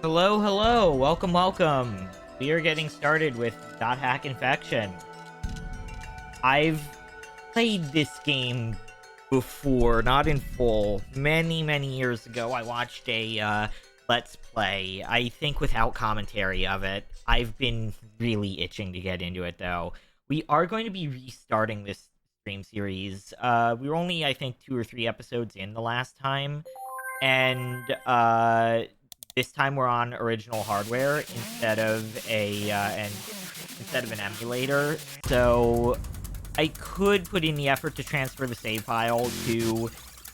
Hello, hello, welcome. We are getting started with .hack Infection. I've played this game before, not in full. Many years ago, I watched a Let's Play, I think without commentary of it. I've been really itching to get into it, though. We are going to be restarting this stream series. We were only, I think, 2 or 3 episodes in the last time. And, this time we're on original hardware instead of an emulator. So I could put in the effort to transfer the save file to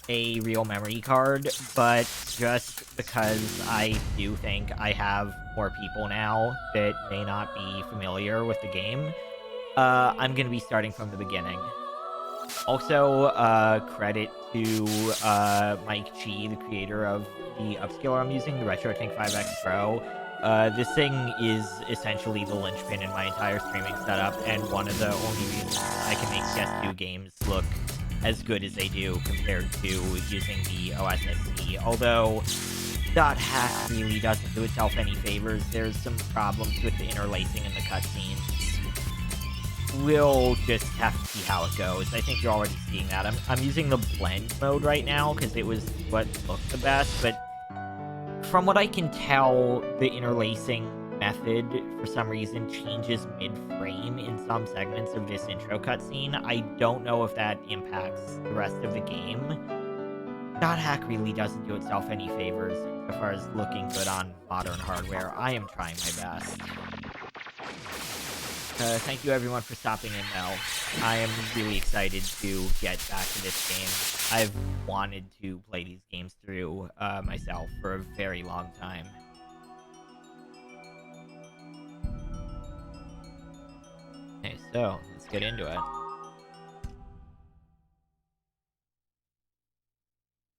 a real memory card, but just because I do think I have more people now that may not be familiar with the game, I'm going to be starting from the beginning. Also, credit to Mike Chi, the creator of the upscaler I'm using, the RetroTink 5X Pro. This thing is essentially the linchpin in my entire streaming setup, and one of the only reasons I can make PS2 games look as good as they do compared to using the OSSC. Although, .hack really doesn't do itself any favors. There's some problems with the interlacing in the cutscenes. We'll just have to see how it goes. I think you're already seeing that. I'm using the blend mode right now because it was what looked the best, but from what I can tell, the interlacing method, for some reason, changes mid-frame in some segments of this intro cutscene. I don't know if that impacts the rest of the game. .hack really doesn't do itself any favors as far as looking good on modern hardware. I am trying my best. Thank you everyone for stopping in, though. I am really excited to get back to this game. I've wanted to play these games through myself for a very long time. Okay, so let's get into it.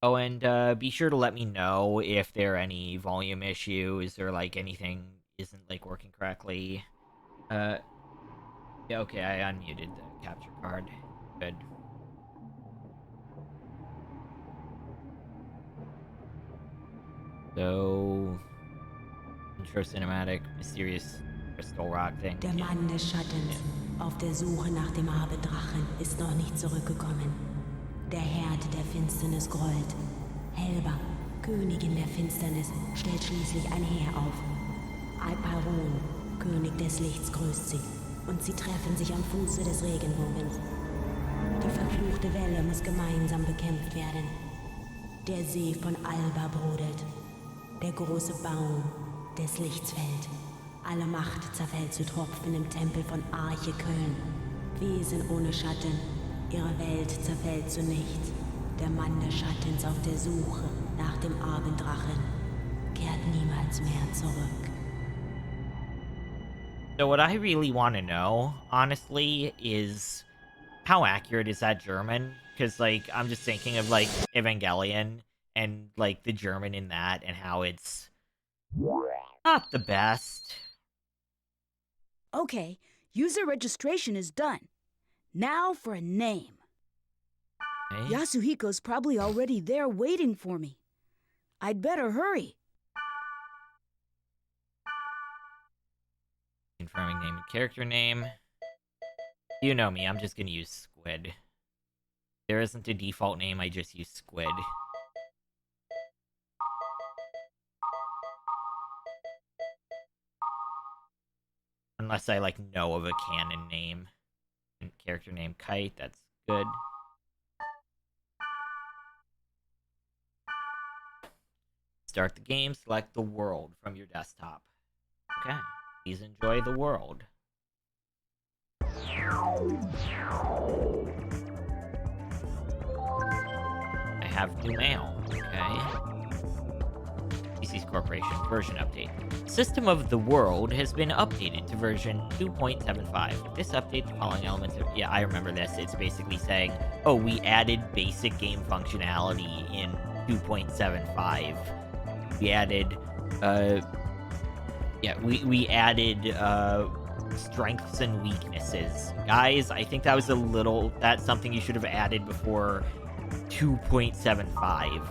Oh, and be sure to let me know if there are any volume issues or like anything isn't like working correctly. Yeah, okay, I unmuted the capture card. Good. So, intro cinematic, mysterious crystal rock thing. Der Mann des Schattens, auf der Suche nach dem Abendrachen, ist noch nicht zurückgekommen. Der Herd der Finsternis grollt. Helba, Königin der Finsternis, stellt schließlich ein Heer auf. Alparon, König des Lichts, grüßt sie. Und sie treffen sich am Fuße des Regenbogens. Die verfluchte Welle muss gemeinsam bekämpft werden. Der See von Alba brodelt. Der große Baum des Lichts fällt. Alle Macht zerfällt zu Tropfen im Tempel von Arche Köln. Wesen ohne Schatten, ihre Welt zerfällt zu nichts. Der Mann des Schattens auf der Suche nach dem Abenddrachen kehrt niemals mehr zurück. So what I really want to know, honestly, is how accurate is that German? Because, like, I'm just thinking of, like, Evangelion and, like, the German in that and how it's not the best. Okay, user registration is done. Now for a name. Okay. Yasuhiko's probably already there waiting for me. I'd better hurry. Confirming name and character name. You know me, I'm just gonna use Squid. There isn't a default name, I just use Squid. Unless I, like, know of a canon name. And character name Kite, that's good. Start the game, select the world from your desktop. Okay, please enjoy the world. I have new mail, okay. PC's Corporation, version update. System of the world has been updated to version 2.75. This update, the following elements of... Yeah, I remember this. It's basically saying, oh, we added basic game functionality in 2.75. We added, we added, strengths and weaknesses. Guys, I think that was that's something you should have added before 2.75.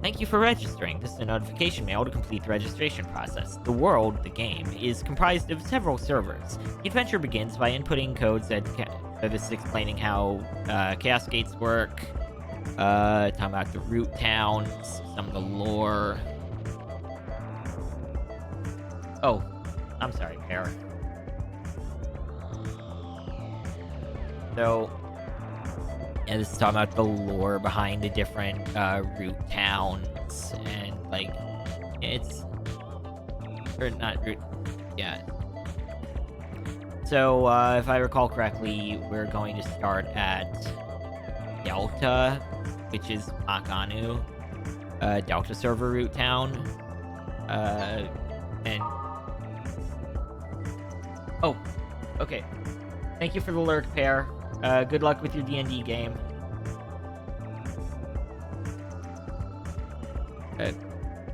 Thank you for registering. This is a notification mail to complete the registration process. The world, the game, is comprised of several servers. The adventure begins by inputting codes that this is explaining how Chaos Gates work, talking about the root towns, some of the lore. Oh, I'm sorry, Pear. So, yeah, this is talking about the lore behind the different root towns, and like, it's, or not root, yeah. So, if I recall correctly, we're going to start at Delta, which is Makanu, Delta server root town, and, oh, okay. Thank you for the lurk, Pear. Good luck with your D&D game.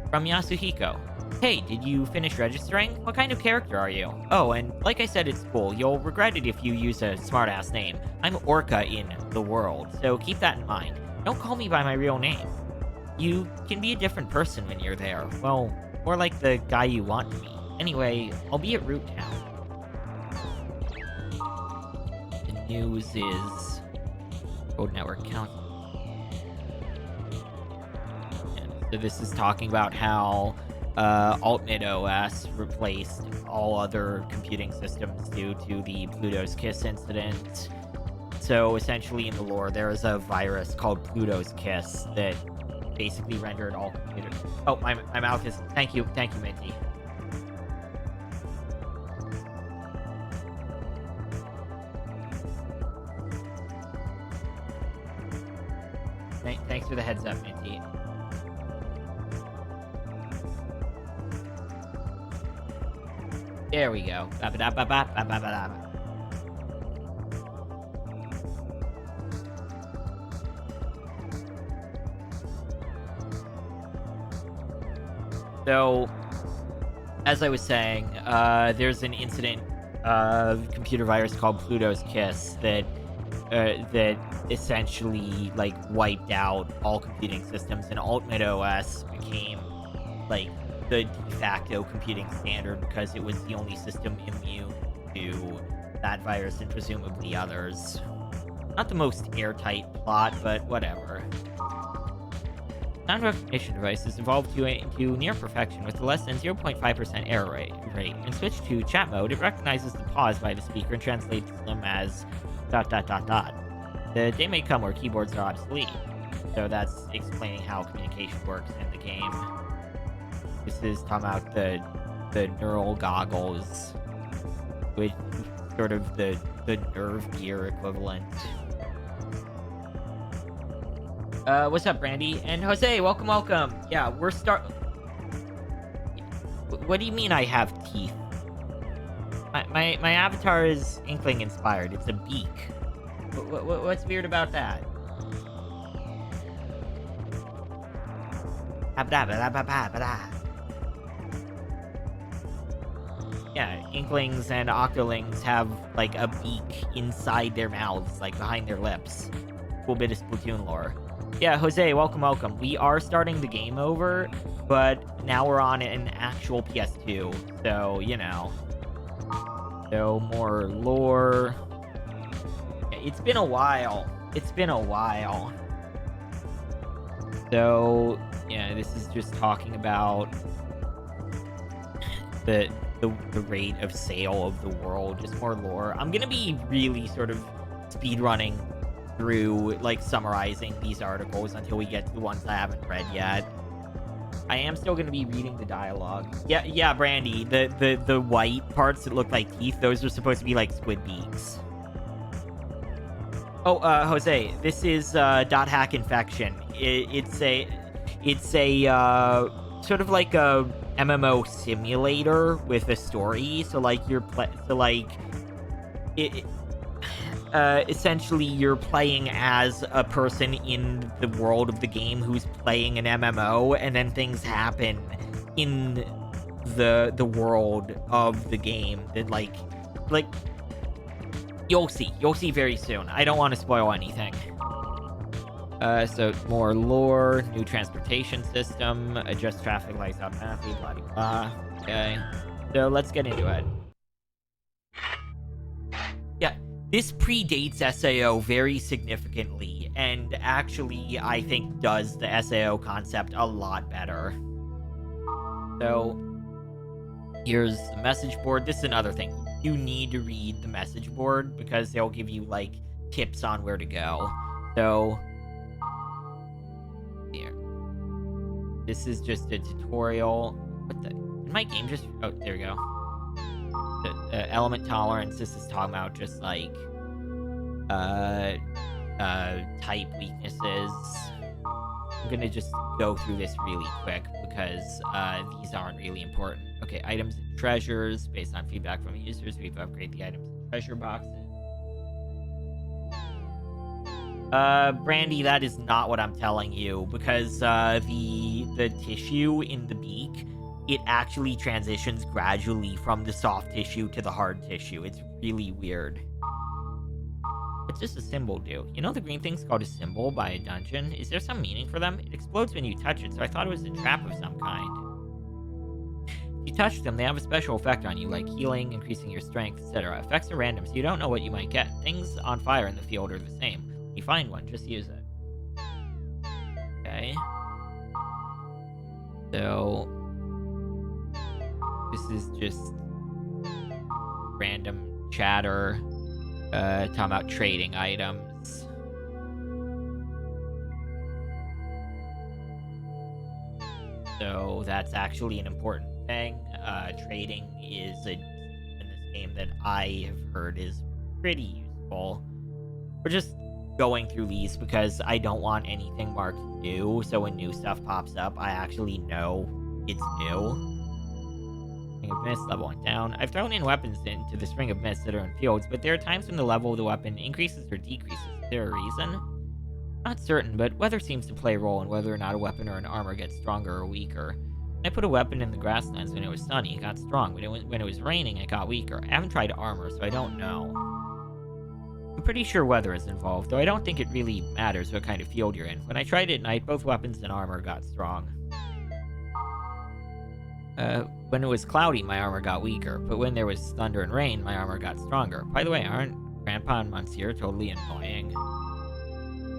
From Yasuhiko. Hey, did you finish registering? What kind of character are you? Oh, and like I said at school, you'll regret it if you use a smart-ass name. I'm Orca in the world, so keep that in mind. Don't call me by my real name. You can be a different person when you're there. Well, more like the guy you want to be. Anyway, I'll be at Root Town. News is Code Network Council. So this is talking about how Alt-Mid OS replaced all other computing systems due to the Pluto's Kiss incident. So essentially in the lore, there is a virus called Pluto's Kiss that basically rendered all computers. Oh, my mouth is... Thank you, Minty. Thanks for the heads up, Minty. There we go. So, as I was saying, there's an incident of computer virus called Pluto's Kiss that essentially like wiped out all computing systems, and Alt-Mid OS became like the de facto computing standard because it was the only system immune to that virus and presumably others. Not the most airtight plot, but whatever. Sound recognition devices evolved to near perfection with a less than 0.5% error rate. And switch to chat mode, it recognizes the pause by the speaker and translates them as ... The day may come where keyboards are obsolete. So that's explaining how communication works in the game. This is talking about the neural goggles, which sort of the nerve gear equivalent. What's up, Brandy? And Jose, welcome. Yeah, we're What do you mean I have teeth? My avatar is Inkling inspired. It's a beak. What's weird about that? Yeah, Inklings and Octolings have, like, a beak inside their mouths, like, behind their lips. Cool bit of Splatoon lore. Yeah, Jose, welcome. We are starting the game over, but now we're on an actual PS2, so, you know. So, more lore. It's been a while. So, yeah, this is just talking about the rate of sale of the world, just more lore. I'm gonna be really sort of speedrunning through, like, summarizing these articles until we get to the ones I haven't read yet. I am still gonna be reading the dialogue. Yeah, Brandy, the white parts that look like teeth, those are supposed to be like squid beaks. Oh, Jose, this is .hack infection. It's a sort of like a MMO simulator with a story. So like essentially you're playing as a person in the world of the game who's playing an MMO, and then things happen in the world of the game that like you'll see very soon. I don't want to spoil anything. So more lore, new transportation system, adjust traffic lights automatically, blah, blah, blah. Okay. So let's get into it. Yeah, this predates SAO very significantly, and actually, I think does the SAO concept a lot better. So, here's the message board. This is another thing. You need to read the message board, because they'll give you, like, tips on where to go. So, here. This is just a tutorial. What the? Did my game just... Oh, there we go. The element tolerance, this is talking about just like type weaknesses. I'm gonna just go through this really quick because these aren't really important. Okay, items and treasures. Based on feedback from users, we've upgraded the items and treasure boxes. Brandy, that is not what I'm telling you, because the tissue in the beak, it actually transitions gradually from the soft tissue to the hard tissue. It's really weird. What's just a symbol do? You know the green thing's called a symbol by a dungeon? Is there some meaning for them? It explodes when you touch it, so I thought it was a trap of some kind. If you touch them, they have a special effect on you, like healing, increasing your strength, etc. Effects are random, so you don't know what you might get. Things on fire in the field are the same. When you find one, just use it. Okay. So... this is just random chatter, talking about trading items. So that's actually an important thing. Trading is in this game that I have heard is pretty useful. We're just going through these because I don't want anything marked new, so when new stuff pops up, I actually know it's new. Ring of Mist, level went down. I've thrown in weapons into the Ring of Mist that are in fields, but there are times when the level of the weapon increases or decreases. Is there a reason? Not certain, but weather seems to play a role in whether or not a weapon or an armor gets stronger or weaker. When I put a weapon in the grasslands when it was sunny, it got strong. When it was raining, it got weaker. I haven't tried armor, so I don't know. I'm pretty sure weather is involved, though I don't think it really matters what kind of field you're in. When I tried it at night, both weapons and armor got strong. When it was cloudy, my armor got weaker, but when there was thunder and rain, my armor got stronger. By the way, aren't Grandpa and Monsieur totally annoying?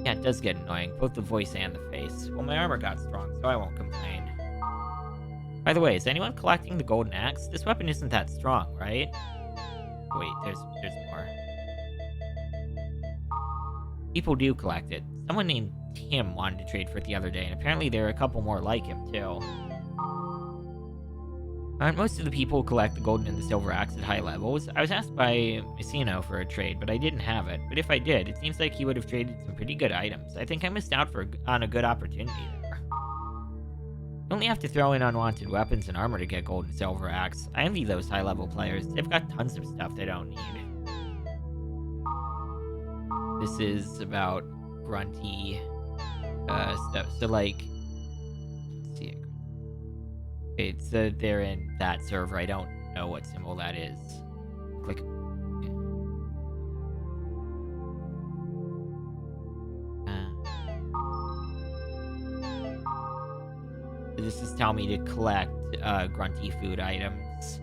Yeah, it does get annoying, both the voice and the face. Well, my armor got strong, so I won't complain. By the way, is anyone collecting the golden axe? This weapon isn't that strong, right? Wait, there's more. People do collect it. Someone named Tim wanted to trade for it the other day, and apparently there are a couple more like him, too. Aren't most of the people who collect the golden and the silver axe at high levels? I was asked by Messino for a trade, but I didn't have it. But if I did, it seems like he would have traded some pretty good items. I think I missed out on a good opportunity there. You only have to throw in unwanted weapons and armor to get gold and silver axe. I envy those high-level players. They've got tons of stuff they don't need. This is about grunty stuff. So, like... let's see. It's they're in that server. I don't know what symbol that is. Click. This is telling me to collect grunty food items.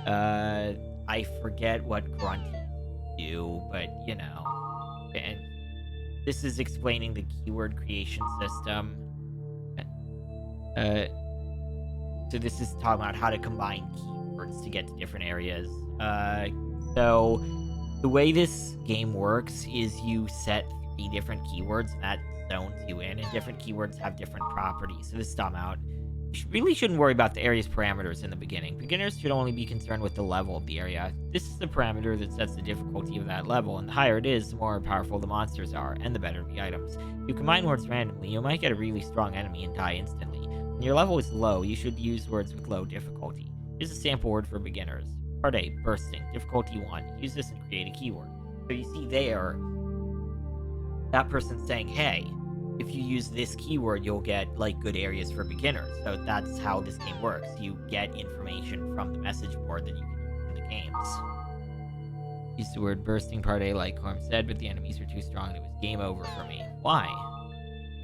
I forget what grunty do, but you know. And this is explaining the keyword creation system. So this is talking about how to combine keywords to get to different areas. So the way this game works is you set 3 different keywords, and that zones you in, and different keywords have different properties. So this is talking about, you really shouldn't worry about the area's parameters in the beginning. Beginners should only be concerned with the level of the area. This is the parameter that sets the difficulty of that level, and the higher it is, the more powerful the monsters are, and the better the items. If you combine words randomly, you might get a really strong enemy and die instantly. When your level is low, you should use words with low difficulty. Here's a sample word for beginners. Part A, bursting, difficulty 1. Use this and create a keyword. So you see there, that person's saying, hey, if you use this keyword, you'll get, like, good areas for beginners. So that's how this game works. You get information from the message board that you can use in the games. Use the word bursting, part A, like Corm said, but the enemies were too strong and it was game over for me. Why?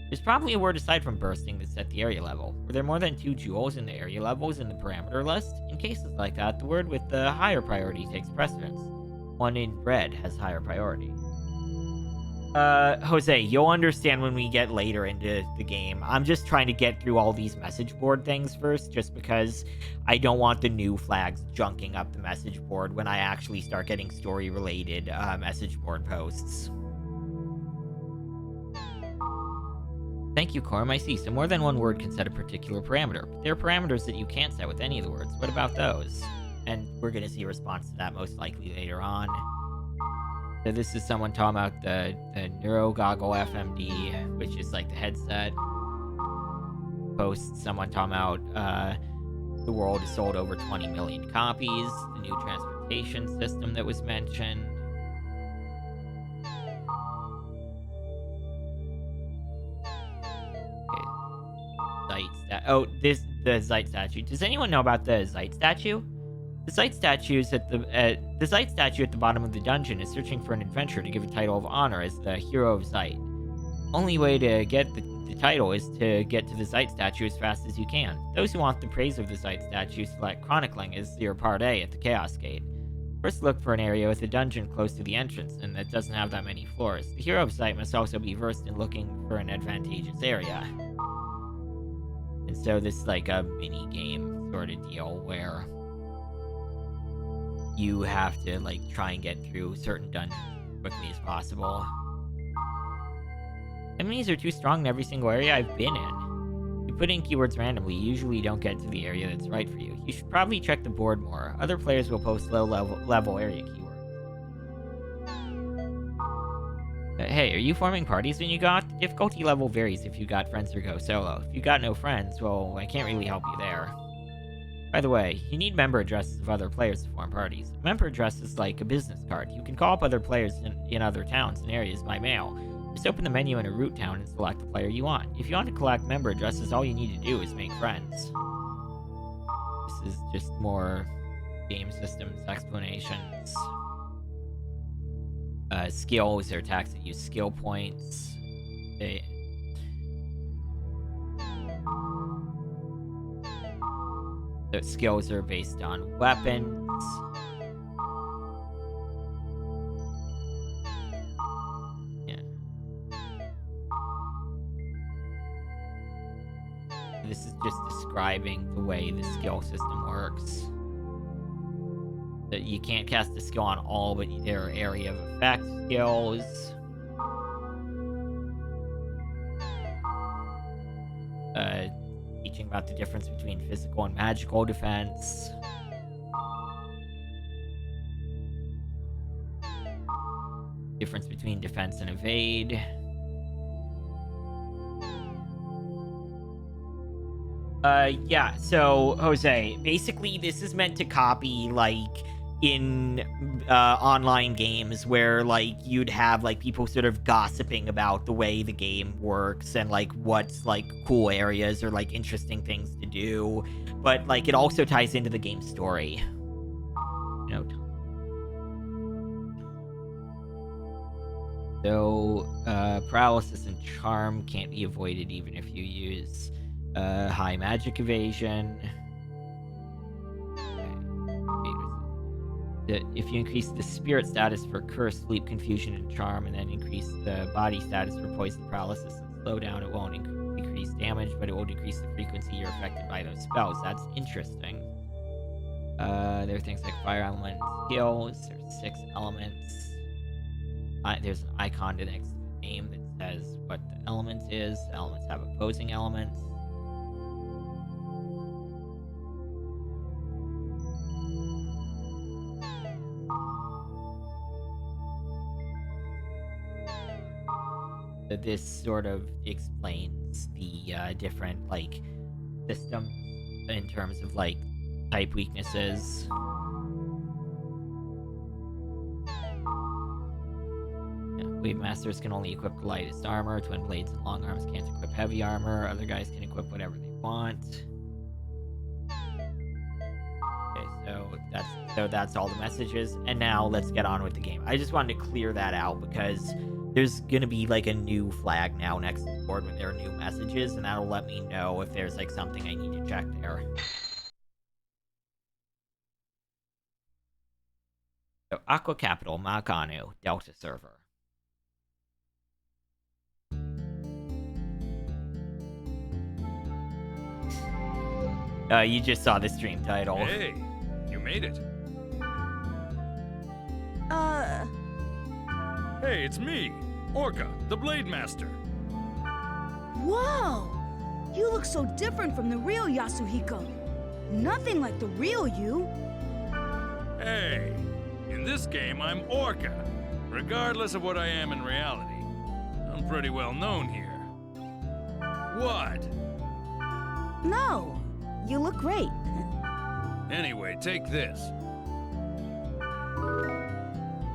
There's probably a word aside from bursting that set the area level. Were there more than 2 jewels in the area levels in the parameter list? In cases like that, the word with the higher priority takes precedence. One in red has higher priority. Jose, you'll understand when we get later into the game. I'm just trying to get through all these message board things first, just because I don't want the new flags junking up the message board when I actually start getting story-related message board posts. Thank you, Corm. I see. So more than one word can set a particular parameter. But there are parameters that you can't set with any of the words. What about those? And we're going to see a response to that most likely later on. So this is someone talking about the Neuro Goggle FMD, which is like the headset. Post someone talking about the world has sold over 20 million copies. The new transportation system that was mentioned. The Zeit statue. Does anyone know about the Zeit statue? The Zeit statue at the bottom of the dungeon is searching for an adventurer to give a title of honor as the hero of Zeit. Only way to get the title is to get to the Zeit statue as fast as you can. Those who want the praise of the Zeit statue select chronicling as your part A at the Chaos Gate. First look for an area with a dungeon close to the entrance and that doesn't have that many floors. The hero of Zeit must also be versed in looking for an advantageous area. And so this is like a mini game sort of deal where you have to like try and get through certain dungeons as quickly as possible. Enemies are too strong in every single area I've been in. You put in keywords randomly, you usually don't get to the area that's right for you. You should probably check the board more. Other players will post low level area keywords. Hey, are you forming parties when you got? The difficulty level varies if you got friends or go solo. If you got no friends, well, I can't really help you there. By the way, you need member addresses of other players to form parties. A member address is like a business card. You can call up other players in other towns and areas by mail. Just open the menu in a root town and select the player you want. If you want to collect member addresses, all you need to do is make friends. This is just more game systems explanations. Skills or attacks that use skill points. The skills are based on weapons. Yeah. This is just describing the way the skill system works. That you can't cast a skill on all, but there are area of effect skills. Teaching about the difference between physical and magical defense. Difference between defense and evade. Yeah, so, Jose, basically this is meant to copy, like, in online games where, like, you'd have, like, people sort of gossiping about the way the game works and, like, what's, like, cool areas or, like, interesting things to do. But, like, it also ties into the game's story. Note. So, paralysis and charm can't be avoided even if you use high magic evasion. If you increase the spirit status for curse, sleep, confusion, and charm, and then increase the body status for poison, paralysis, and slowdown, it won't decrease damage, but it will decrease the frequency you're affected by those spells. That's interesting. There are things like fire element skills. There's 6 elements. There's an icon next to the name that says what the element is. The elements have opposing elements. This sort of explains the different, like, systems in terms of, like, type weaknesses. Yeah, Wave Masters can only equip the lightest armor. Twin Blades and Long Arms can't equip heavy armor. Other guys can equip whatever they want. Okay, so that's all the messages. And now let's get on with the game. I just wanted to clear that out because there's gonna be like a new flag now next to the board when there are new messages, and that'll let me know if there's like something I need to check there. So Aqua Capital, Makanu, Delta server. You just saw the stream title. Hey, you made it. Hey, it's me, Orca, the Blade Master. Whoa! You look so different from the real Yasuhiko. Nothing like the real you. Hey, in this game, I'm Orca. Regardless of what I am in reality, I'm pretty well known here. What? No, you look great. Anyway, take this.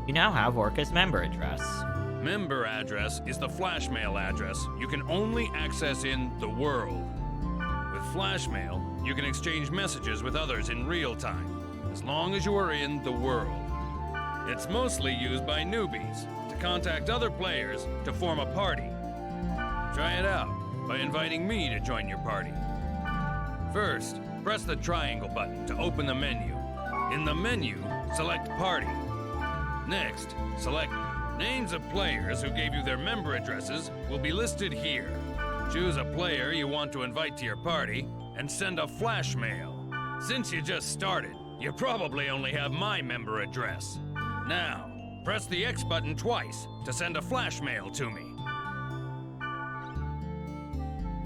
You now have Orca's member address. Member address is the flash mail address you can only access in the world. With flash mail, you can exchange messages with others in real time, as long as you are in the world. It's mostly used by newbies to contact other players to form a party. Try it out by inviting me to join your party. First, press the triangle button to open the menu. In the menu, select Party. Next, select names of players who gave you their member addresses will be listed here. Choose a player you want to invite to your party and send a flash mail. Since you just started, you probably only have my member address. Now, press the X button twice to send a flash mail to me.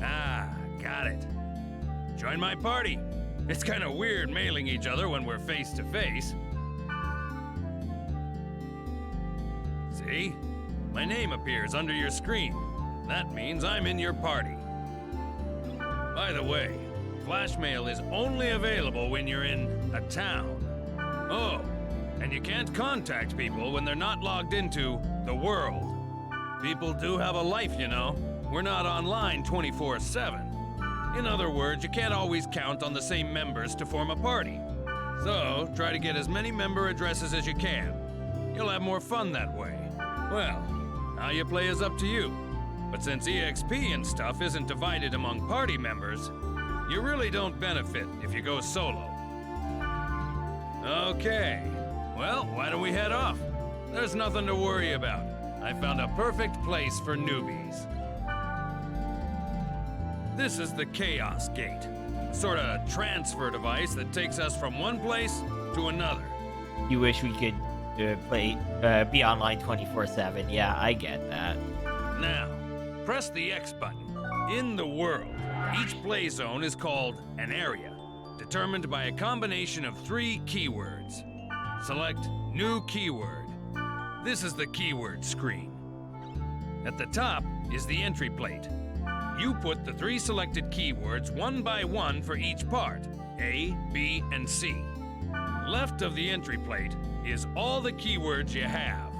Ah, got it. Join my party. It's kind of weird mailing each other when we're face to face. See? My name appears under your screen. That means I'm in your party. By the way, flash mail is only available when you're in a town. Oh, and you can't contact people when they're not logged into the world. People do have a life, you know. We're not online 24/7. In other words, you can't always count on the same members to form a party. So, try to get as many member addresses as you can. You'll have more fun that way. Well, how you play is up to you. But since EXP and stuff isn't divided among party members, you really don't benefit if you go solo. Okay, well, why don't we head off? There's nothing to worry about. I found a perfect place for newbies. This is the Chaos Gate, a sort of transfer device that takes us from one place to another. You wish we could be online 24/7. Yeah, I get that. Now, press the X button. In the world, each play zone is called an area, determined by a combination of 3 keywords. Select New Keyword. This is the keyword screen. At the top is the entry plate. You put the 3 selected keywords one by one for each part, A, B, and C. Left of the entry plate is all the keywords you have.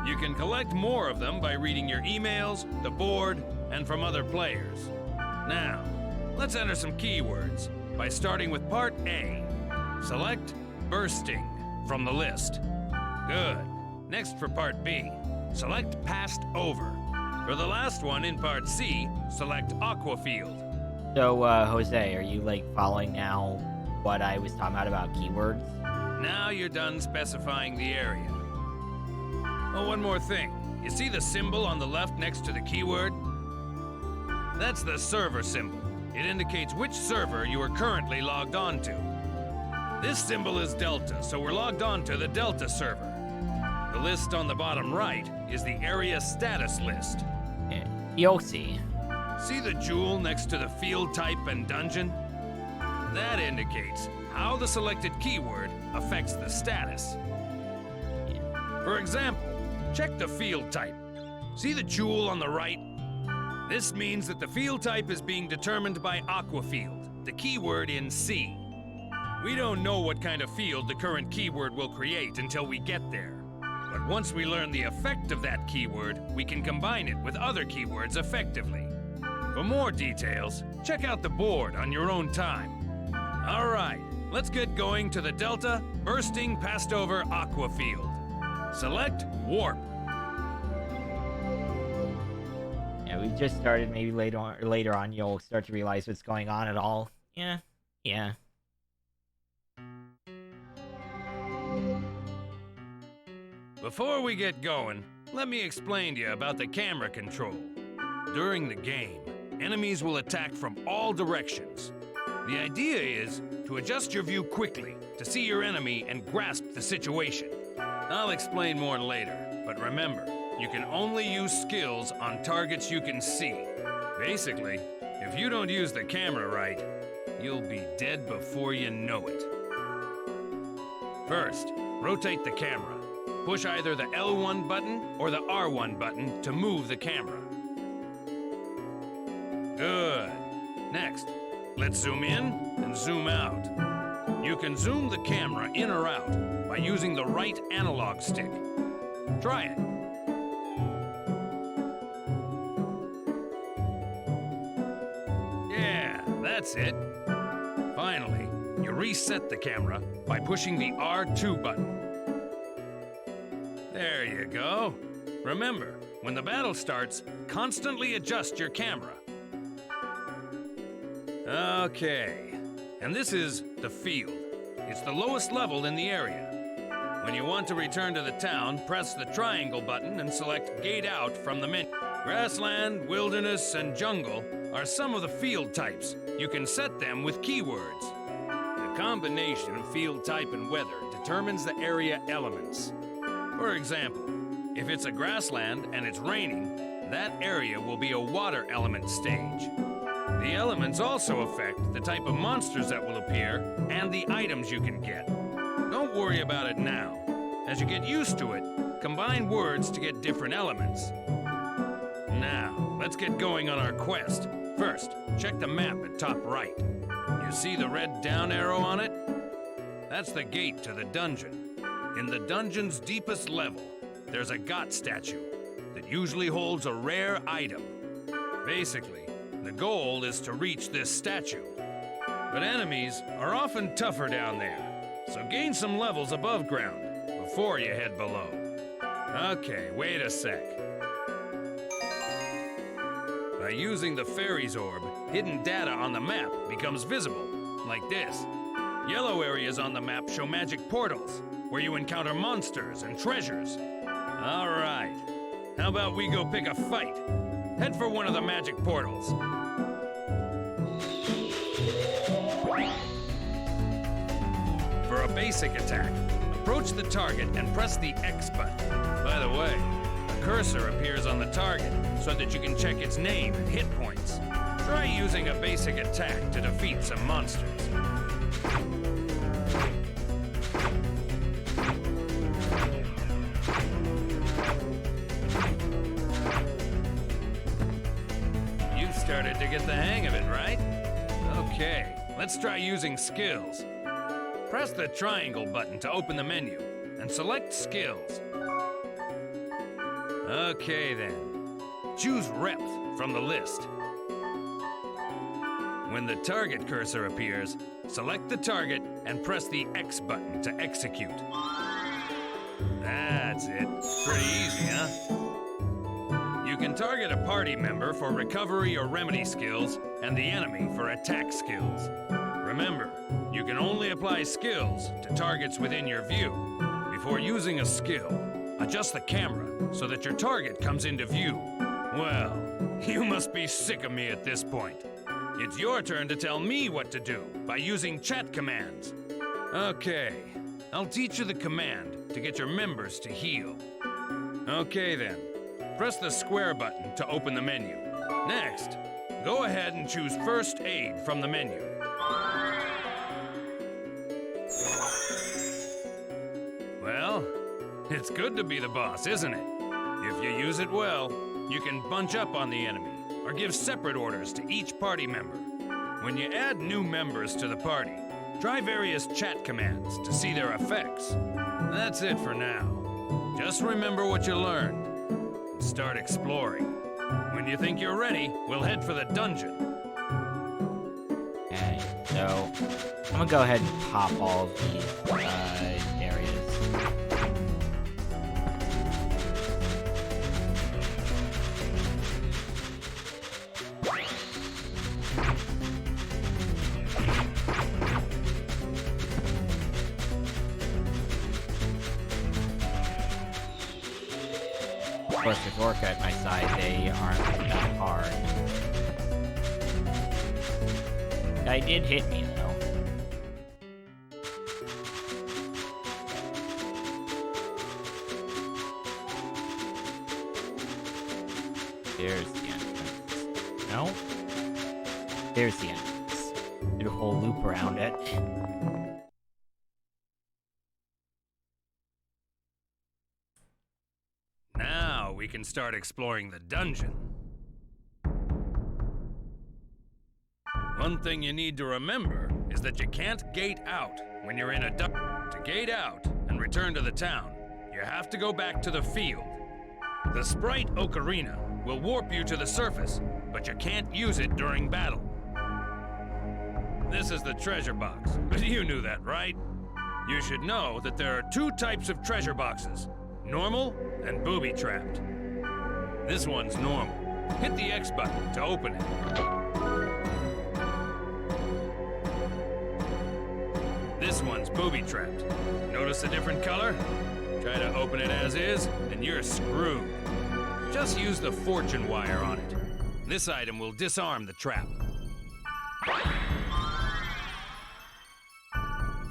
You can collect more of them by reading your emails, the board, and from other players. Now, let's enter some keywords by starting with part A. Select bursting from the list. Good. Next for part B, select passed over. For the last one in part C, select aqua field. So, Jose, are you like following now what I was talking about keywords? Now you're done specifying the area. Oh, one more thing. You see the symbol on the left next to the keyword? That's the server symbol. It indicates which server you are currently logged on to. This symbol is Delta, so we're logged on to the Delta server. The list on the bottom right is the area status list. Yosi. See the jewel next to the field type and dungeon? That indicates how the selected keyword affects the status. For example, check the field type. See the jewel on the right? This means that the field type is being determined by aqua field, the keyword in C. We don't know what kind of field the current keyword will create until we get there. But once we learn the effect of that keyword, we can combine it with other keywords effectively. For more details, check out the board on your own time. All right, let's get going to the Delta Bursting Passed Over Aqua Field. Select Warp. you just started, maybe later on you'll start to realize what's going on at all. Yeah. Yeah. Before we get going, let me explain to you about the camera control. During the game, enemies will attack from all directions. The idea is to adjust your view quickly to see your enemy and grasp the situation. I'll explain more later, but remember, you can only use skills on targets you can see. Basically, if you don't use the camera right, you'll be dead before you know it. First, rotate the camera. Push either the L1 button or the R1 button to move the camera. Good. Next, let's zoom in and zoom out. You can zoom the camera in or out by using the right analog stick. Try it. Yeah, that's it. Finally, you reset the camera by pushing the R2 button. There you go. Remember, when the battle starts, constantly adjust your camera. Okay, and this is the field. It's the lowest level in the area. When you want to return to the town, press the triangle button and select Gate Out from the menu. Grassland, wilderness, and jungle are some of the field types. You can set them with keywords. The combination of field type and weather determines the area elements. For example, if it's a grassland and it's raining, that area will be a water element stage. The elements also affect the type of monsters that will appear and the items you can get. Don't worry about it now. As you get used to it, combine words to get different elements. Now, let's get going on our quest. First, check the map at top right. You see the red down arrow on it? That's the gate to the dungeon. In the dungeon's deepest level, there's a god statue that usually holds a rare item. Basically, the goal is to reach this statue. But enemies are often tougher down there, so gain some levels above ground before you head below. Okay, wait a sec. By using the fairy's orb, hidden data on the map becomes visible, like this. Yellow areas on the map show magic portals, where you encounter monsters and treasures. All right, how about we go pick a fight? Head for one of the magic portals. For a basic attack, approach the target and press the X button. By the way, a cursor appears on the target so that you can check its name and hit points. Try using a basic attack to defeat some monsters. Started to get the hang of it, right? Okay, let's try using skills. Press the triangle button to open the menu and select skills. Okay then, choose Repth from the list. When the target cursor appears, select the target and press the X button to execute. That's it. Pretty easy, huh? You can target a party member for recovery or remedy skills, and the enemy for attack skills. Remember, you can only apply skills to targets within your view. Before using a skill, adjust the camera so that your target comes into view. Well, you must be sick of me at this point. It's your turn to tell me what to do by using chat commands. Okay, I'll teach you the command to get your members to heal. Okay then. Press the square button to open the menu. Next, go ahead and choose First Aid from the menu. Well, it's good to be the boss, isn't it? If you use it well, you can bunch up on the enemy or give separate orders to each party member. When you add new members to the party, try various chat commands to see their effects. That's it for now. Just remember what you learned. Start exploring. When you think you're ready, we'll head for the dungeon. Okay, so I'm gonna go ahead and pop all of these areas. course, with Orca at my side, they aren't that hard. Guy did hit me, though. There's the entrance. No? There's the entrance. Did a whole loop around it. Now we can start exploring the dungeon. One thing you need to remember is that you can't gate out when you're in a dungeon. To gate out and return to the town, you have to go back to the field. The sprite Ocarina will warp you to the surface, but you can't use it during battle. This is the treasure box, but you knew that, right? You should know that there are two types of treasure boxes, normal and booby-trapped. This one's normal. Hit the X button to open it. This one's booby-trapped. Notice a different color? Try to open it as is, and you're screwed. Just use the fortune wire on it. This item will disarm the trap.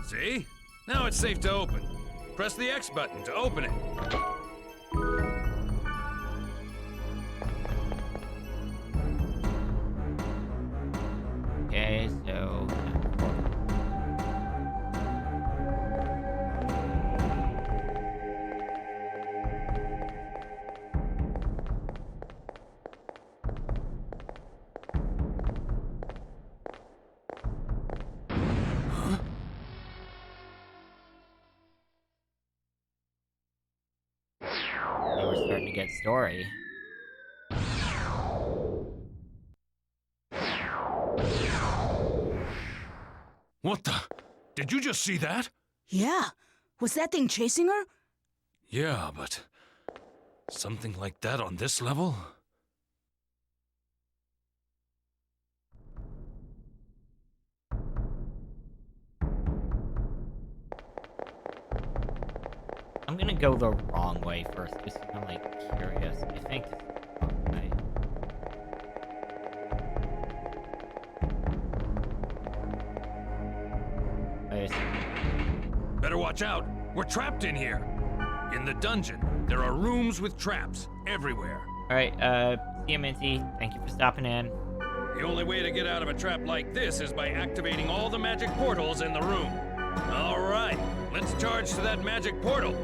See? Now it's safe to open. Press the X button to open it. Okay, so... We're starting to get story. What the? Did you just see that? Yeah. Was that thing chasing her? Yeah, but... something like that on this level? I'm gonna go the wrong way first, just 'cause I'm, like, curious. I think... Okay. Better watch out. We're trapped in here. In the dungeon, there are rooms with traps everywhere. Alright, see you, Minty. Thank you for stopping in. The only way to get out of a trap like this is by activating all the magic portals in the room. All right, let's charge to that magic portal.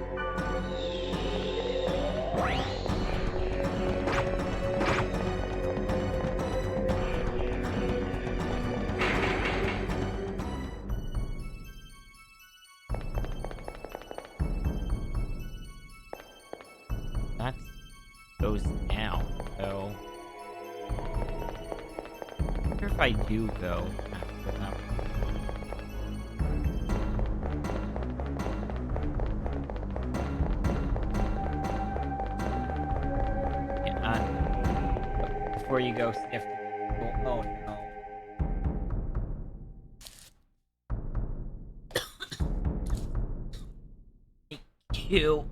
That goes down, so... I wonder if I do go after them. Before you go sniff the... Oh no. Thank you.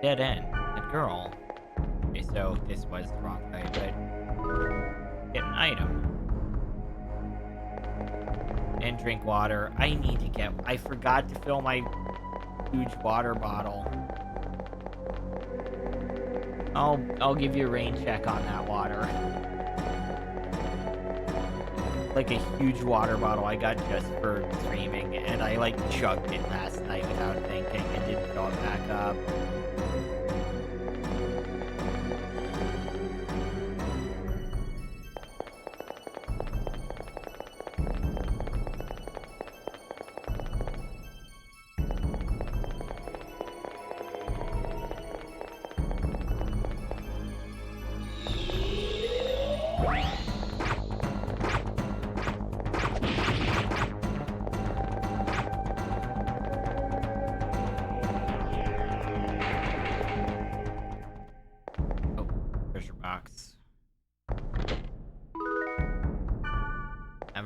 Dead end. The girl. Okay, so this was the wrong way, but... Get an item. And drink water. I need to get... I forgot to fill my huge water bottle. I'll give you a rain check on that water. Like a huge water bottle I got just for streaming, and I like chugged it last night without thinking and didn't fill it back up.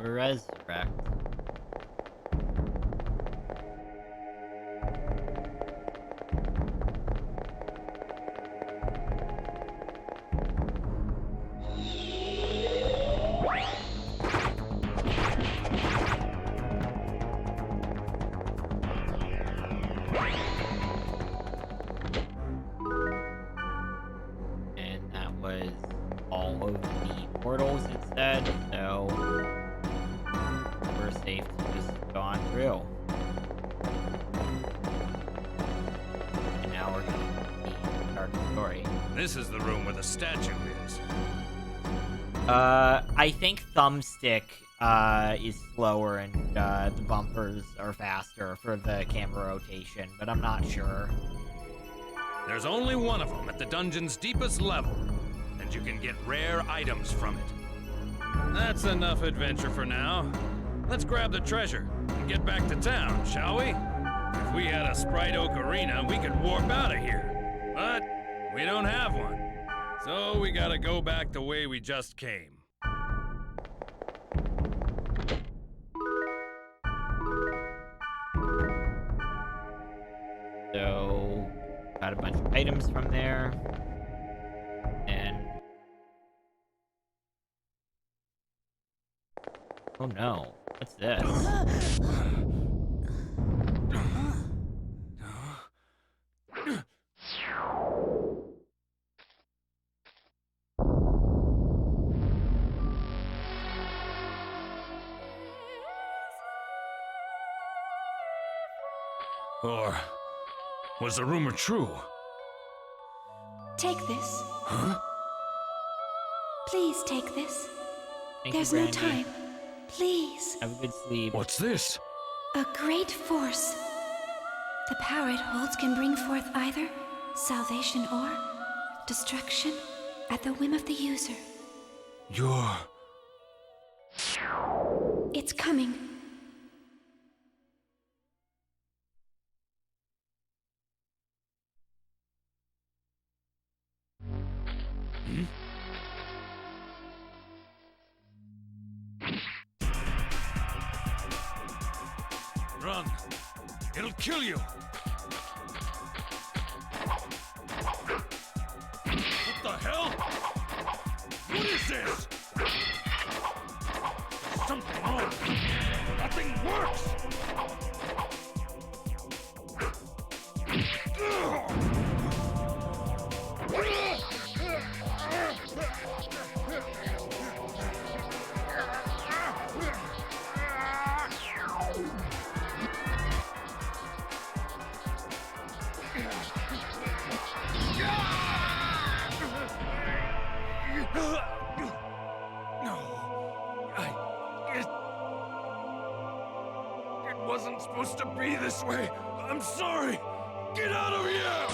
Resurrect. of the portals instead, so we're safe to just go on through. And now we're gonna start the story. This is the room where the statue is. I think thumbstick is slower and the bumpers are faster for the camera rotation, but I'm not sure. There's only one of them at the dungeon's deepest level, and you can get rare items from it. That's enough adventure for now. Let's grab the treasure and get back to town, shall we? If we had a Sprite Oak Arena, we could warp out of here. But we don't have one. So we gotta go back the way we just came. So, got a bunch of items from there. And... oh no, what's this? Or was the rumor true? Take this. Huh? Please take this. Thank There's you, no Brandy. time. Please. Have a good sleep. What's this? A great force. The power it holds can bring forth either salvation or destruction at the whim of the user. You're... It's coming. Run. It'll kill you. What the hell? What is this? There's something wrong. Nothing works. It wasn't supposed to be this way. I'm sorry. Get out of here!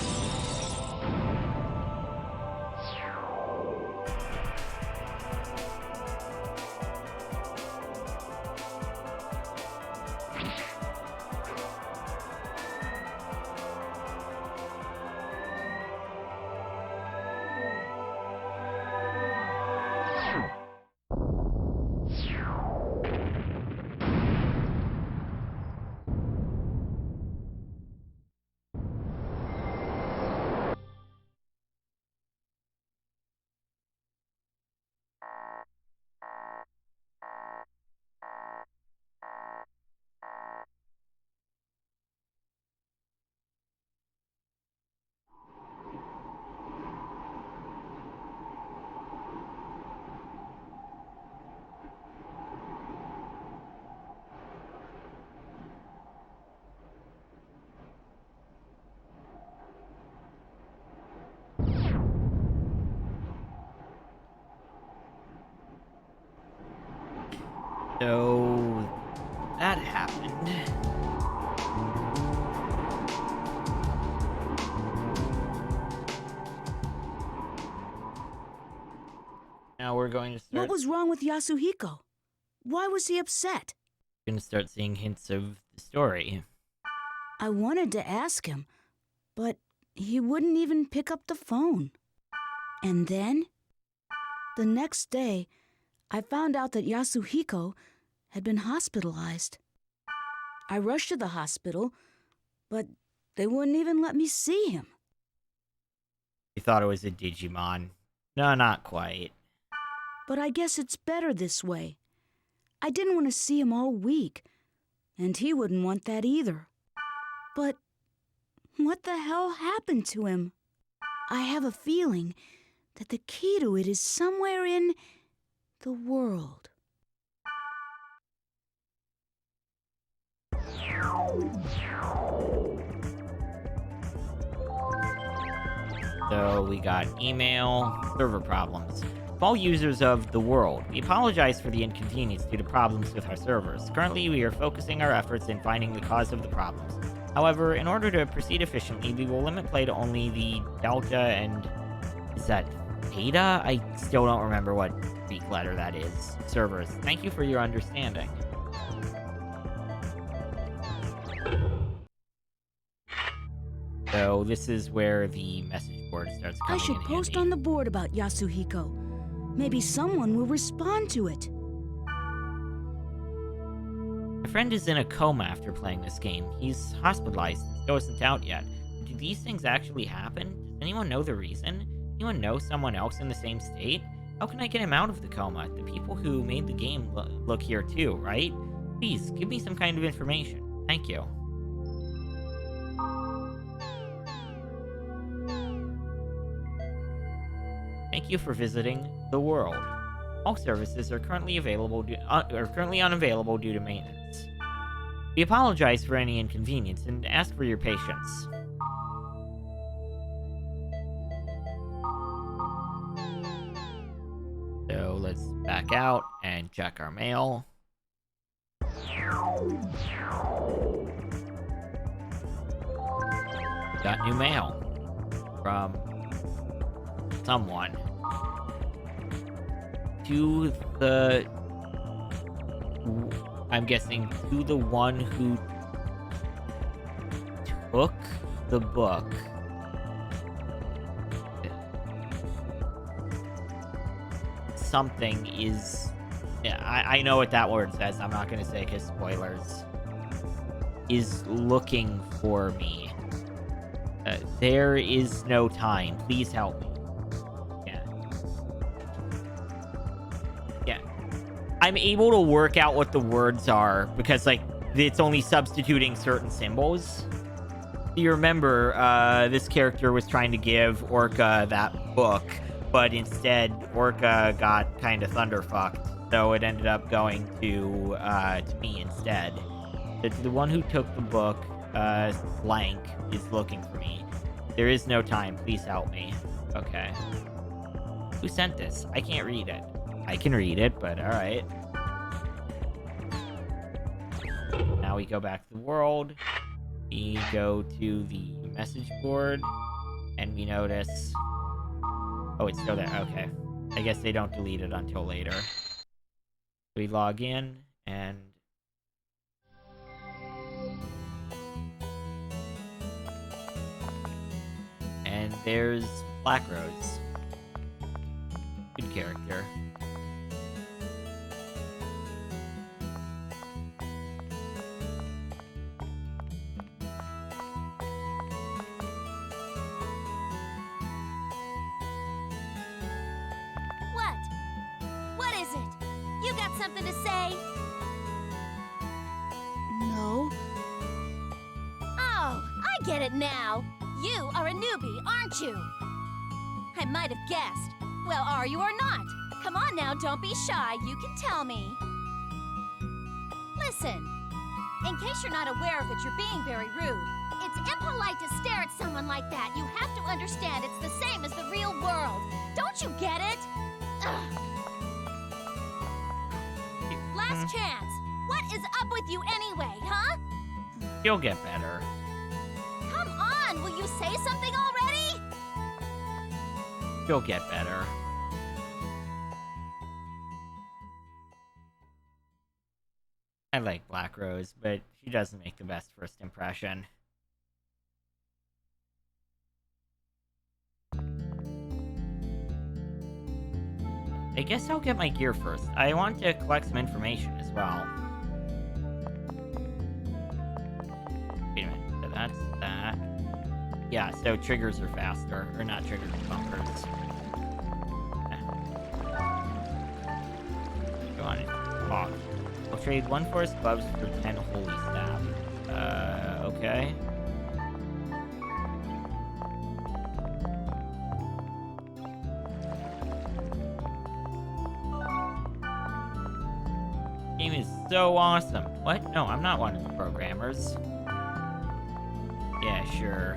So that happened. Now we're going to start. What was wrong with Yasuhiko? Why was he upset? Going to start seeing hints of the story. I wanted to ask him, but he wouldn't even pick up the phone. And then, the next day, I found out that Yasuhiko had been hospitalized. I rushed to the hospital, but they wouldn't even let me see him. You thought it was a Digimon. No, not quite. But I guess it's better this way. I didn't want to see him all week, and he wouldn't want that either. But what the hell happened to him? I have a feeling that the key to it is somewhere in the world. So we got email, server problems. To all users of the world, we apologize for the inconvenience due to problems with our servers. Currently, we are focusing our efforts in finding the cause of the problems. However, in order to proceed efficiently, we will limit play to only the Delta and... is that Theta? I still don't remember what Greek letter that is. Servers. Thank you for your understanding. So this is where the message board starts coming I should in post handy. on the board about Yasuhiko. Maybe someone will respond to it. My friend is in a coma after playing this game. He's hospitalized and still isn't out yet. Do these things actually happen? Does anyone know the reason? Anyone know someone else in the same state? How can I get him out of the coma? The people who made the game look here too, right? Please, give me some kind of information. Thank you. Thank you for visiting the world. All services are currently unavailable due to maintenance. We apologize for any inconvenience and ask for your patience. So let's back out and check our mail. Got new mail from someone. To the... I'm guessing to the one who took the book. Something is... Yeah, I know what that word says. I'm not going to say because spoilers. Is looking for me. There is no time. Please help me. I'm able to work out what the words are because, like, it's only substituting certain symbols. You remember, this character was trying to give Orca that book, but instead Orca got kind of thunderfucked, so it ended up going to me instead. The one who took the book, blank, is looking for me. There is no time. Please help me. Okay. Who sent this? I can't read it. I can read it, but alright. Now we go back to the world. We go to the message board. And we notice... Oh, it's still there. Okay. I guess they don't delete it until later. We log in, and... And there's Black Rose. Good character. What? What is it? You got something to say? No. Oh, I get it now. You are a newbie, aren't you? I might have guessed. Well, are you or not? Come on now, don't be shy. You can tell me. Listen, in case you're not aware of it, you're being very rude. It's impolite to stare at someone like that. You have to understand it's the same as the real world. Don't you get it? Ugh. Last chance. What is up with you anyway, huh? You'll get better. Come on, will you say something already? You'll get better. I like Black Rose, but she doesn't make the best first impression. I guess I'll get my gear first. I want to collect some information as well. Wait a minute, so that's that. Yeah, so triggers are faster. Or not triggers, bumpers. Go on and talk. I'll trade 1 forest gloves for 10 holy staff. Okay. so awesome. What? No, I'm not one of the programmers. Yeah, sure.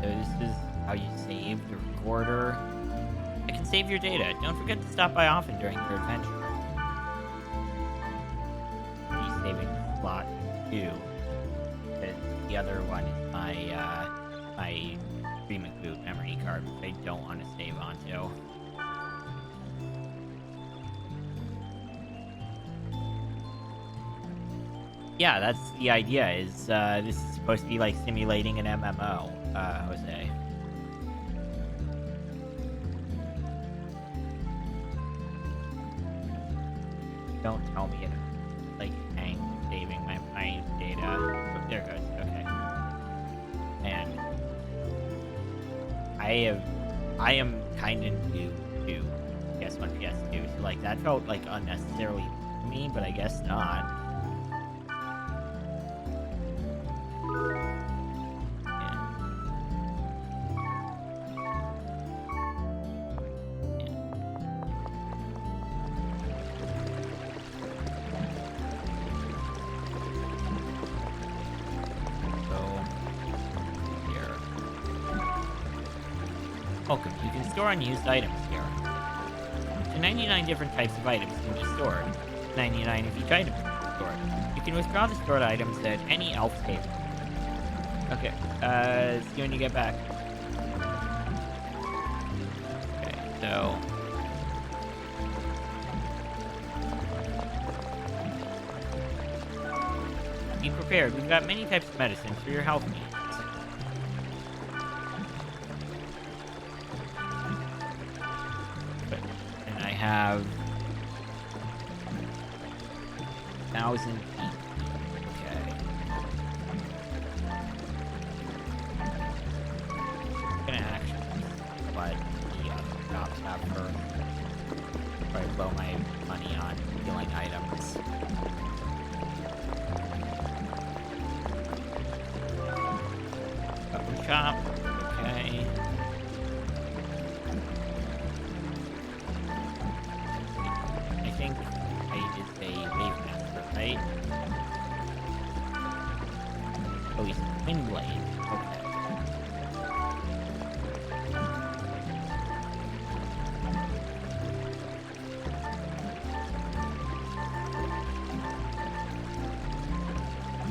So this is how you save the recorder. I can save your data. Don't forget to stop by often during your adventure. He's saving the slot too. Because the other one is my Dreaming Boot memory card, which I don't want to save onto. Yeah, that's the idea, is this is supposed to be like simulating an MMO, Jose. Don't tell me it's like hang saving my data. Oh, there it goes. Okay. And I am kind of new to PS1, PS2, so like that felt like unnecessarily to me, but I guess not. Welcome. You can store unused items here. So 99 different types of items can be stored. 99 of each item can be stored. You can withdraw the stored items at any elf table. Okay, see you when you get back. Okay, so... be prepared. We've got many types of medicines for your health needs. Have 1,000 feet. Okay. I'm gonna actually let the cops have first. Probably blow my money on stealing items. Open shop. Okay. Right? Oh, he's a twin blade. Okay.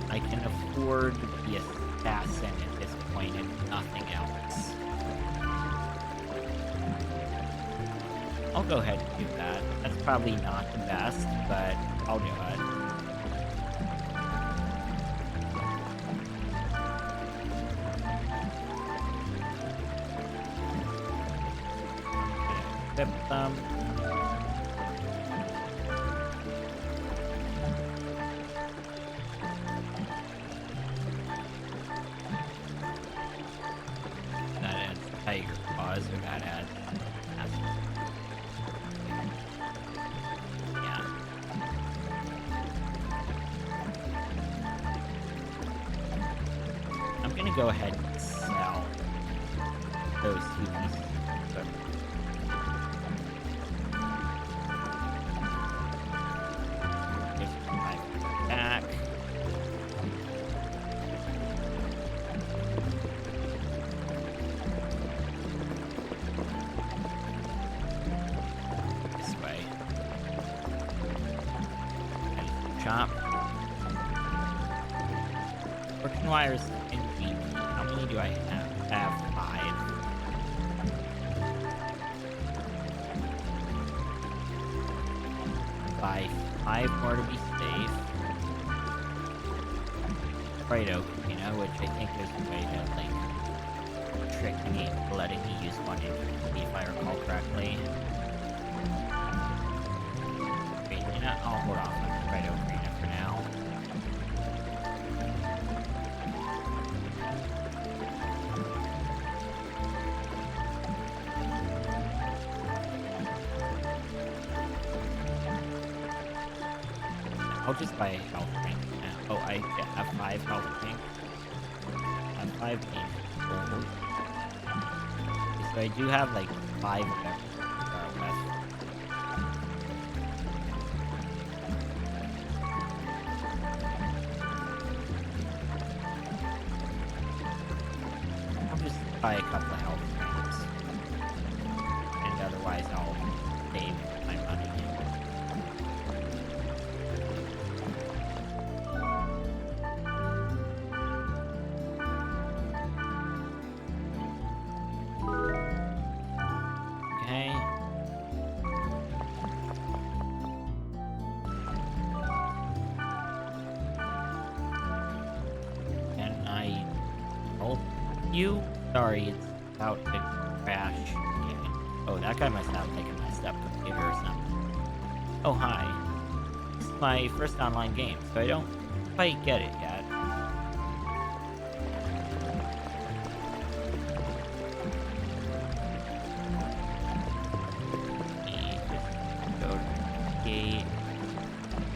I can afford the assassin at this point and nothing else. I'll go ahead and do that. That's probably not the best, but I'll do it. Equip them. That adds tiger paws, or that adds... yeah. I'm gonna go ahead and sell those two pieces of equipment. Back. This way. Chop. Working wires in deep. How many do I have? I have 5. Buy 5 more to be safe. Right oak, you know, which I think there's a way to, like, trick me into letting me use one if I recall correctly. Wait, you know, I'll hold off on the right oak arena for now. I'll just buy a health tank now. Oh, I have 5 health tanks. I have 5 games. So I do have like 5 of them left. I'll just buy a couple of health tanks. And otherwise I'll save my money. Okay. Can I help you? Sorry, it's about to crash again. Oh, that guy must have like a messed up computer or something. Oh, hi. This is my first online game, so I don't quite get it yet. Go to the gate.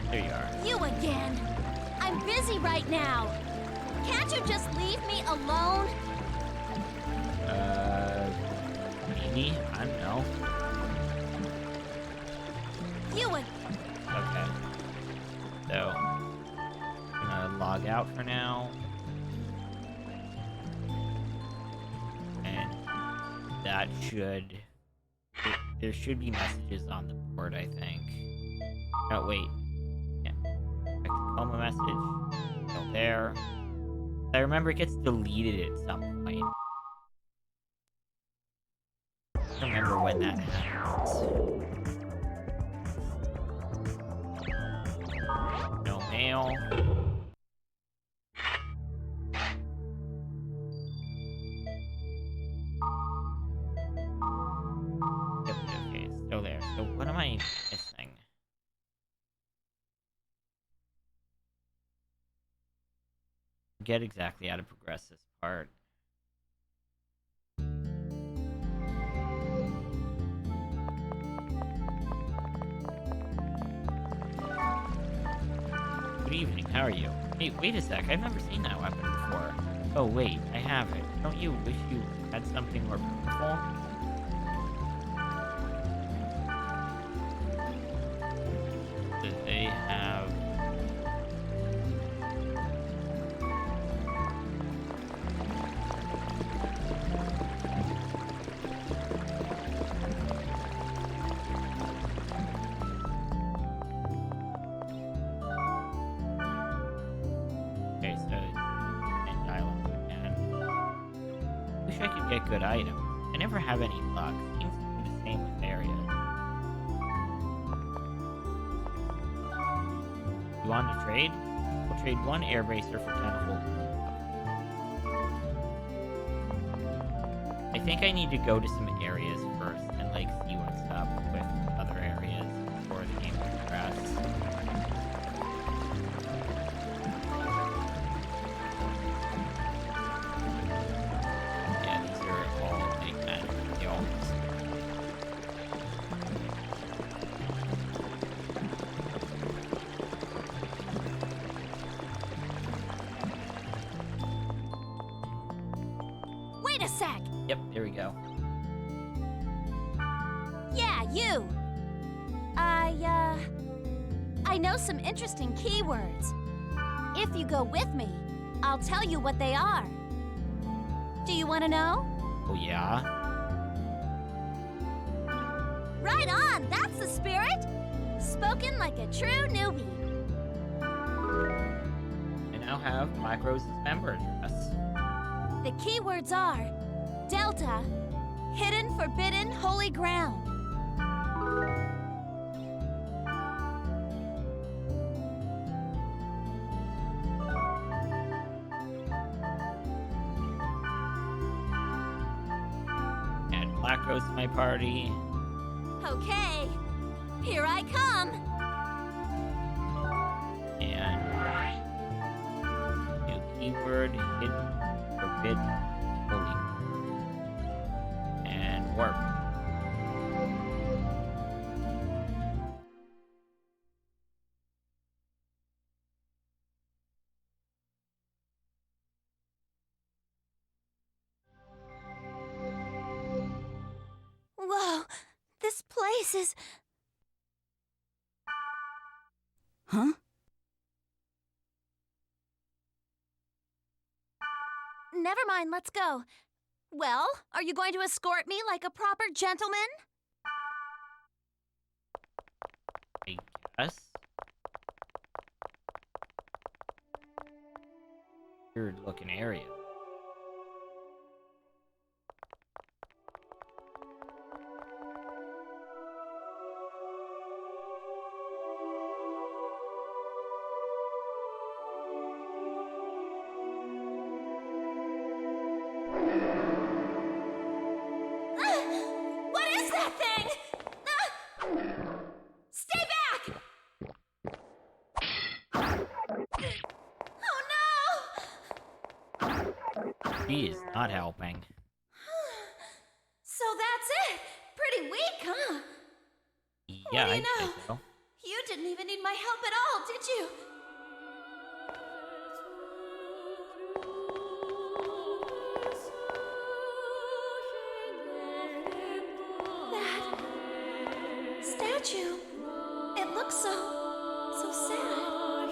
There you are. You again! I'm busy right now! Can't you just leave me alone? Maybe? I don't know. You Okay. So, I'm gonna log out for now. And that should... There should be messages on the board, I think. Oh, wait. Yeah. Check the coma message. Go there. I remember it gets deleted at some point. I don't remember when that happens. No mail. Yep, okay, it's still there. So what am I missing? Forget exactly how to progress this part. Good evening, how are you? Hey, wait a sec, I've never seen that weapon before. Oh wait, I have it. Don't you wish you had something more powerful? Do they have... Okay, so and dialogue again. Wish I could get good items. I never have any luck. Seems to be the same with areas. You want to trade? We'll trade 1 air racer for 10 whole. I think I need to go to some areas first and like see what's up with other areas before the game will progress. Yeah, these are all big men. They all wait a sec! Yep, there we go. Yeah, you! I know some interesting keywords. If you go with me, I'll tell you what they are. Do you want to know? Oh yeah? Right on! That's the spirit! Spoken like a true newbie. I now have Black Rose's member address. The keywords are Delta, Hidden Forbidden Holy Ground. Add Black Rose to my party. Okay, here I come. And new keyword, hidden, forbidden, holy. And warp. Whoa, this place is... Huh? Never mind, let's go. Well, are you going to escort me like a proper gentleman? I guess. Weird looking area. What is that thing? Stay back! Oh no! She is not helping. So that's it. Pretty weak, huh? Yeah, What do you I'd say know? so. You didn't even need my help at all, did you? That statue, it looks so sad.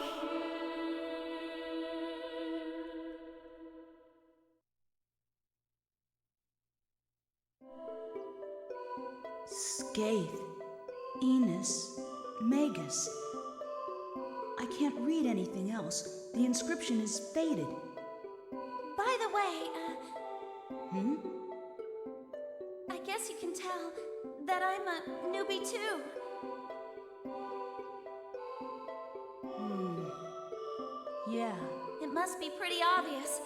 Scaith, Enos, Magus. I can't read anything else. The inscription is faded. By the way, I guess you can tell that I'm a newbie too. Yeah. It must be pretty obvious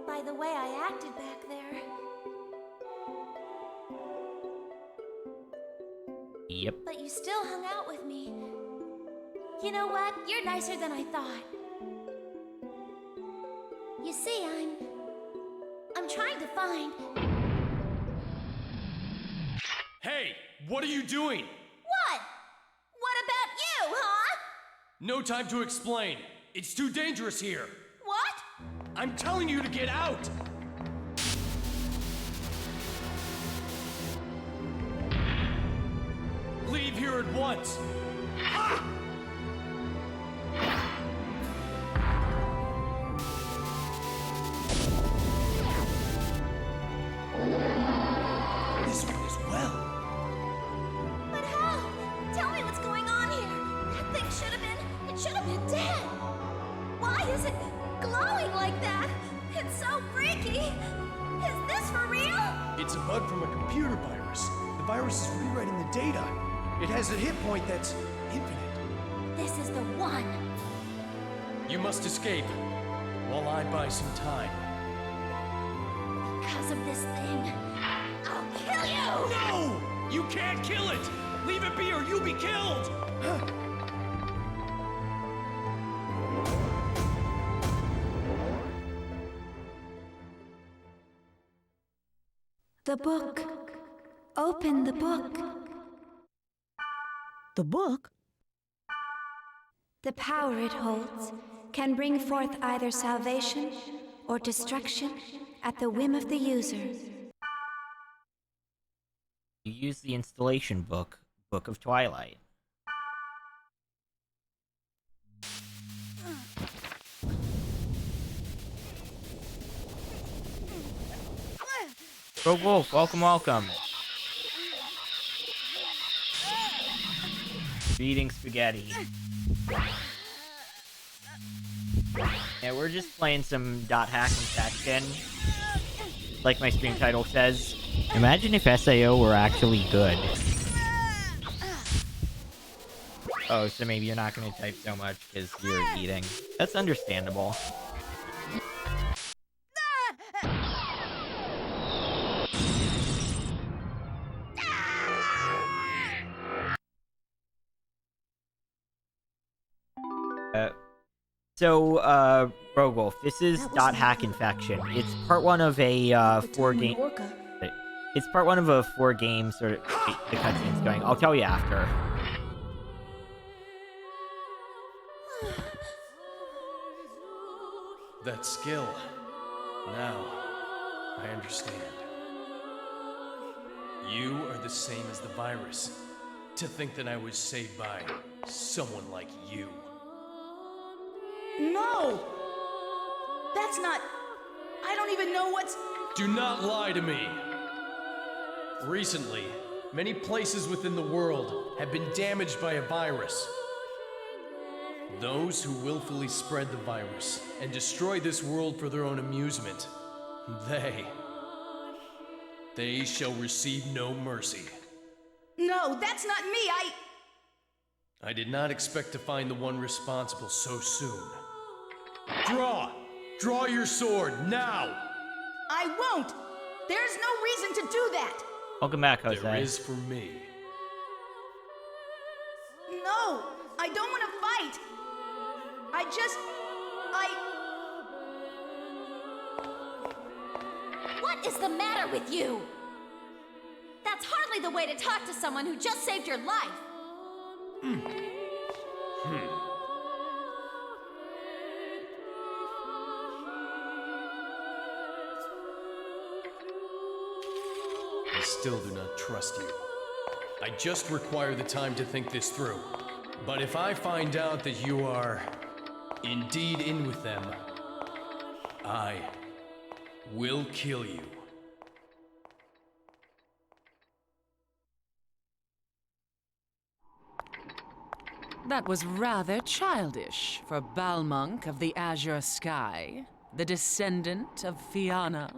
by the way I acted back there. Yep. But you still hung out with me. You know what? You're nicer than I thought. You see, I'm trying to find... Hey, what are you doing? What? What about you, huh? No time to explain. It's too dangerous here. What? I'm telling you to get out! Leave here at once! Ha! This one as well. But how? Tell me what's going on here. That thing should have been dead. Why is it glowing like that? It's so freaky. Is this for real? It's a bug from a computer virus. The virus is rewriting the data. It has a hit point that's infinite. This is the one. You must escape while I buy some time. Because of this thing, I'll kill you! No! You can't kill it! Leave it be or you'll be killed! The book. Open the book. The book? The power it holds can bring forth either salvation or destruction at the whim of the user. You use the installation book, Book of Twilight. Rogue Wolf, welcome, welcome. Eating spaghetti. Yeah, we're just playing some hack infection. Like my stream title says. Imagine if SAO were actually good. Oh, so maybe you're not going to type so much because you're eating. That's understandable. Rogue Wolf, this is .hack infection. It's part one of a 4 game. It's part one of a 4 game sort of. Wait, the cutscene's going. I'll tell you after. That skill. Now, I understand. You are the same as the virus. To think that I was saved by someone like you. No! That's not... I don't even know what's... Do not lie to me! Recently, many places within the world have been damaged by a virus. Those who willfully spread the virus and destroy this world for their own amusement, they shall receive no mercy. No, that's not me, I did not expect to find the one responsible so soon. Draw! Draw your sword, now! I won't! There's no reason to do that! Welcome back, Jose. There is for me. No! I don't want to fight! What is the matter with you? That's hardly the way to talk to someone who just saved your life. I still do not trust you. I just require the time to think this through. But if I find out that you are indeed in with them, I will kill you. That was rather childish for Balmonk of the Azure Sky, the descendant of Fianna.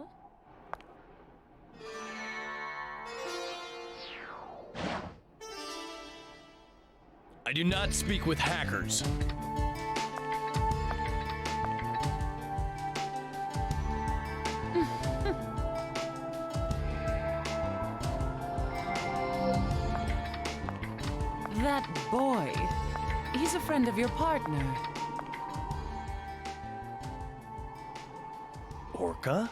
I do not speak with hackers. That boy, he's a friend of your partner. Orca?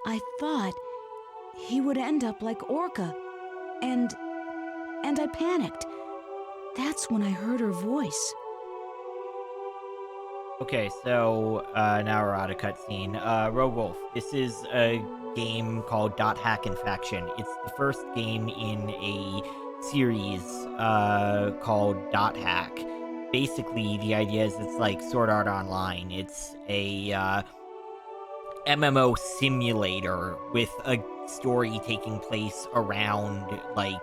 I thought he would end up like Orca, and I panicked. That's when I heard her voice. Okay, so now we're out of cutscene. Rogue Wolf, this is a game called Hack Infection. It's the first game in a series called Hack. Basically, the idea is it's like Sword Art Online. It's a MMO simulator with a story taking place around like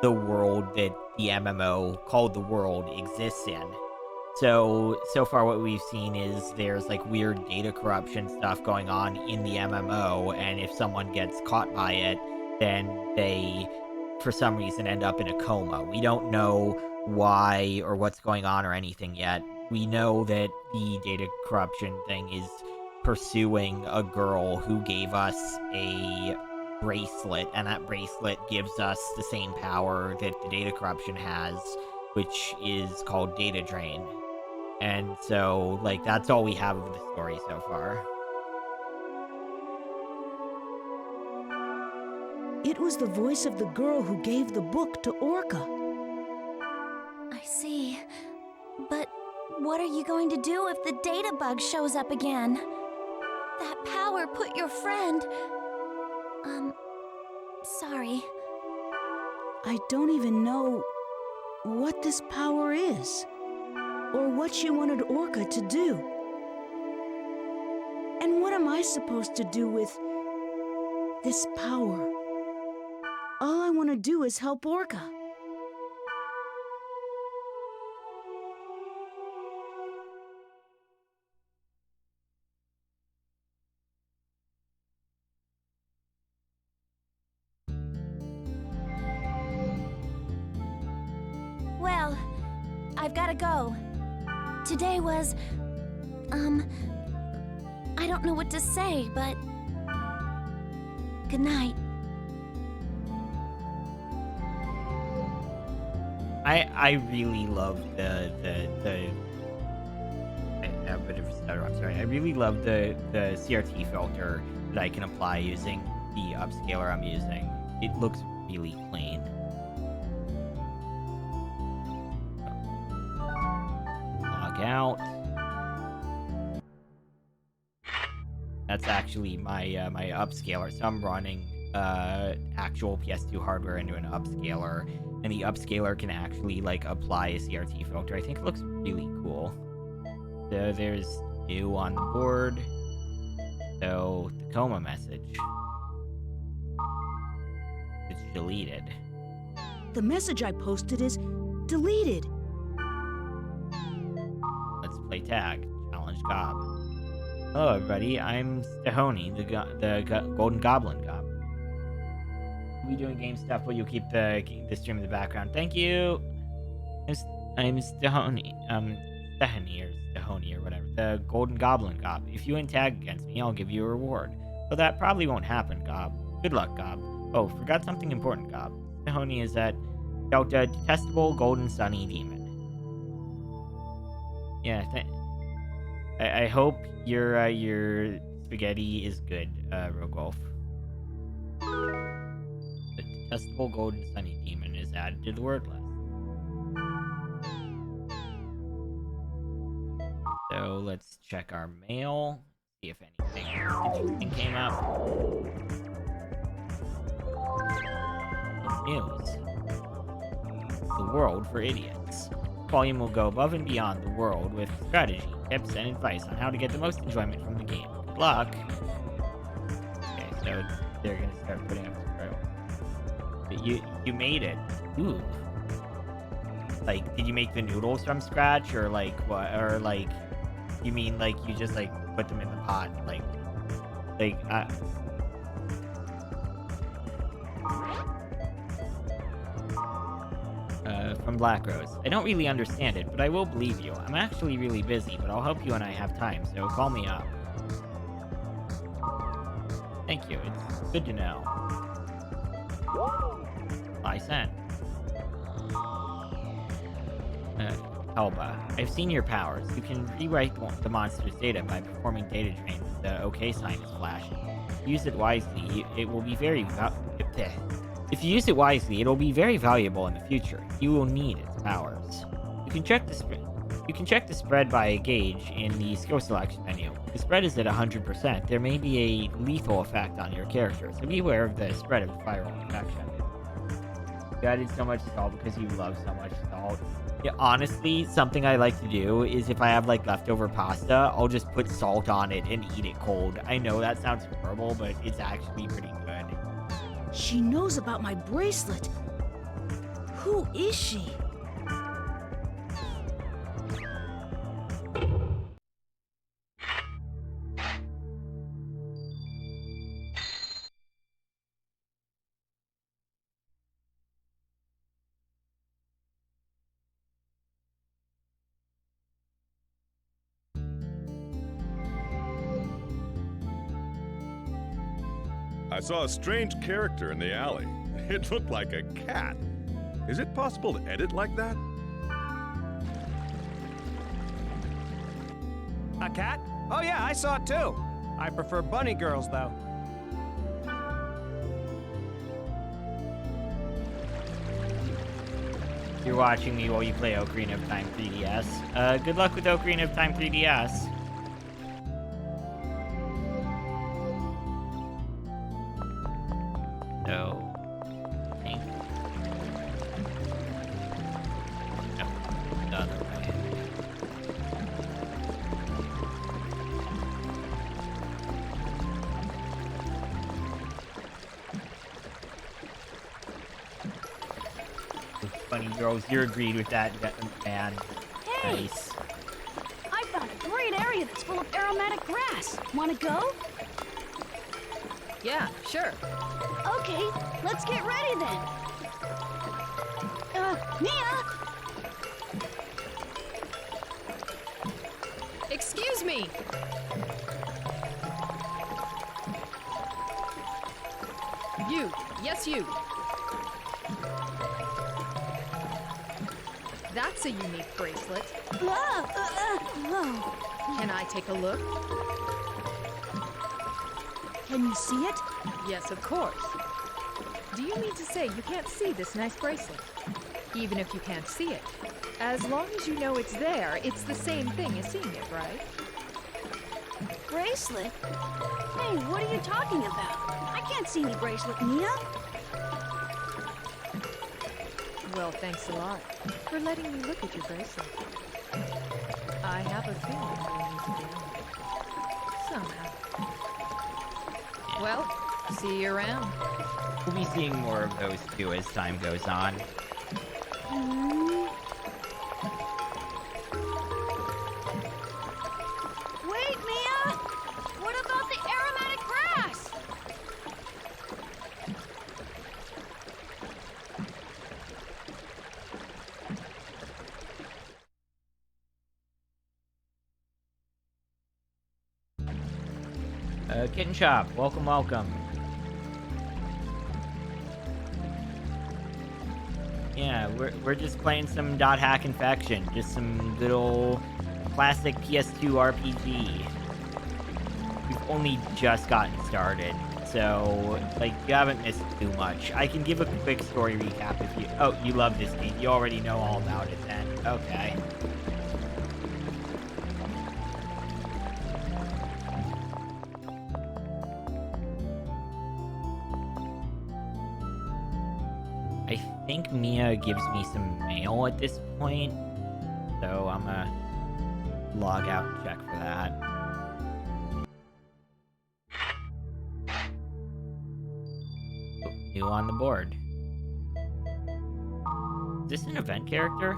the world that the MMO called The World exists in. So far what we've seen is there's like weird data corruption stuff going on in the MMO, and if someone gets caught by it, then they, for some reason, end up in a coma. We don't know why or what's going on or anything yet. We know that the data corruption thing is pursuing a girl who gave us a bracelet, and that bracelet gives us the same power that the data corruption has, which is called data drain. And so, like, that's all we have of the story so far. It was the voice of the girl who gave the book to Orca. I see. But what are you going to do if the data bug shows up again? That power put your friend... sorry. I don't even know what this power is, or what she wanted Orca to do. And what am I supposed to do with this power? All I want to do is help Orca. Well, I've gotta go. Today was, I don't know what to say, but... Good night. I really love the a bit of a stutter, I'm sorry. I really love the CRT filter that I can apply using the upscaler I'm using. It looks really clean. out. That's actually my my upscaler. So I'm running actual PS2 hardware into an upscaler, and the upscaler can actually like apply a CRT filter. I think it looks really cool. So there's new on the board. So Tacoma message. It's deleted. The message I posted is deleted. Let's play tag. Challenge Gob. Hello, everybody. I'm Stahoni, the Golden Goblin Gob. We doing game stuff, but you'll keep the stream in the background. Thank you. I'm Stahoni. Stahoni or whatever. The Golden Goblin Gob. If you win tag against me, I'll give you a reward. But that probably won't happen, Gob. Good luck, Gob. Oh, forgot something important, Gob. Stahoni is that Delta detestable golden sunny demon. Yeah, I hope your spaghetti is good, Rogolf. The detestable golden sunny demon is added to the word list. So let's check our mail, see if anything interesting came up. News. The world for idiots. Volume will go above and beyond the world with strategy, tips, and advice on how to get the most enjoyment from the game. Good luck! Okay, so they're gonna start putting up the trail. You made it. Ooh. Like, did you make the noodles from scratch, or like what? Or like, you mean like you just like put them in the pot, like from Black Rose. I don't really understand it, but I will believe you. I'm actually really busy, but I'll help you when I have time, so call me up. Thank you. It's good to know. I sent. Helba, I've seen your powers. You can rewrite the monster's data by performing data drain with the OK sign is flashing. Use it wisely. It will be very If you use it wisely, it will be very valuable in the future. You will need its powers. You can check the spread by a gauge in the skill selection menu. If the spread is at 100%, there may be a lethal effect on your character, so be aware of the spread of the viral infection. You added so much salt because you love so much salt. Yeah, honestly, something I like to do is if I have like leftover pasta, I'll just put salt on it and eat it cold. I know that sounds horrible, but it's actually pretty good. She knows about my bracelet. Who is she? I saw a strange character in the alley. It looked like a cat. Is it possible to edit like that? A cat? Oh yeah, I saw it too. I prefer bunny girls though. You're watching me while you play Ocarina of Time 3DS. Good luck with Ocarina of Time 3DS. So, pink. No, the other way. Funny girls, you agreed with that, man. Hey! Nice. I found a great area that's full of aromatic grass. Wanna go? Yeah, sure. Okay, let's get ready then. Mia! Excuse me! You. Yes, you. That's a unique bracelet. Can I take a look? Can you see it? Yes, of course. Do you mean to say you can't see this nice bracelet? Even if you can't see it, As long as you know it's there, it's the same thing as seeing it, right? Bracelet? Hey, what are you talking about? I can't see any bracelet, Mia. Well, thanks a lot for letting me look at your bracelet. I have a feeling we'll need to get on it. Somehow. Well, see you around. We'll be seeing more of those two as time goes on. Wait, Mia! What about the aromatic grass? Kitten Shop, welcome, welcome. Yeah, we're just playing some .hack Infection, just some good old classic PS2 RPG. We've only just gotten started, so like you haven't missed too much. I can give a quick story recap if you. Oh, you love this game. You already know all about it then. Okay. I think Mia gives me some mail at this point, so I'm gonna log out and check for that. Oh, new on the board. Is this an event character?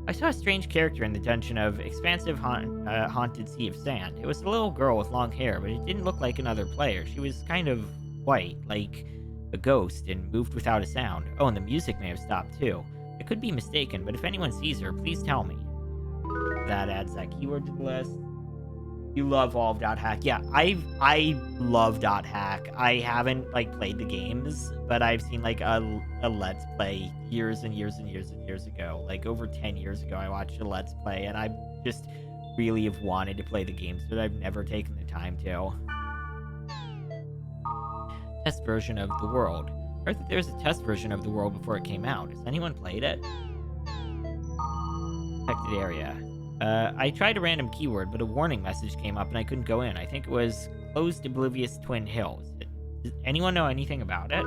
I saw a strange character in the dungeon of Expansive Haunted Sea of Sand. It was a little girl with long hair, but it didn't look like another player. She was kind of white, like a ghost, and moved without a sound. Oh, and the music may have stopped too. I could be mistaken, but if anyone sees her, please tell me. That adds that keyword to the list. You love all of .hack. Yeah, I love .hack. I haven't like played the games, but I've seen like a Let's Play years and years and years and years ago. Like over 10 years ago, I watched a Let's Play, and I just really have wanted to play the games, but I've never taken the time to. Test version of the world. I heard that there's a test version of the world before it came out. Has anyone played it? Protected area. I tried a random keyword, but a warning message came up and I couldn't go in. I think it was Closed Oblivious Twin Hills. Does anyone know anything about it?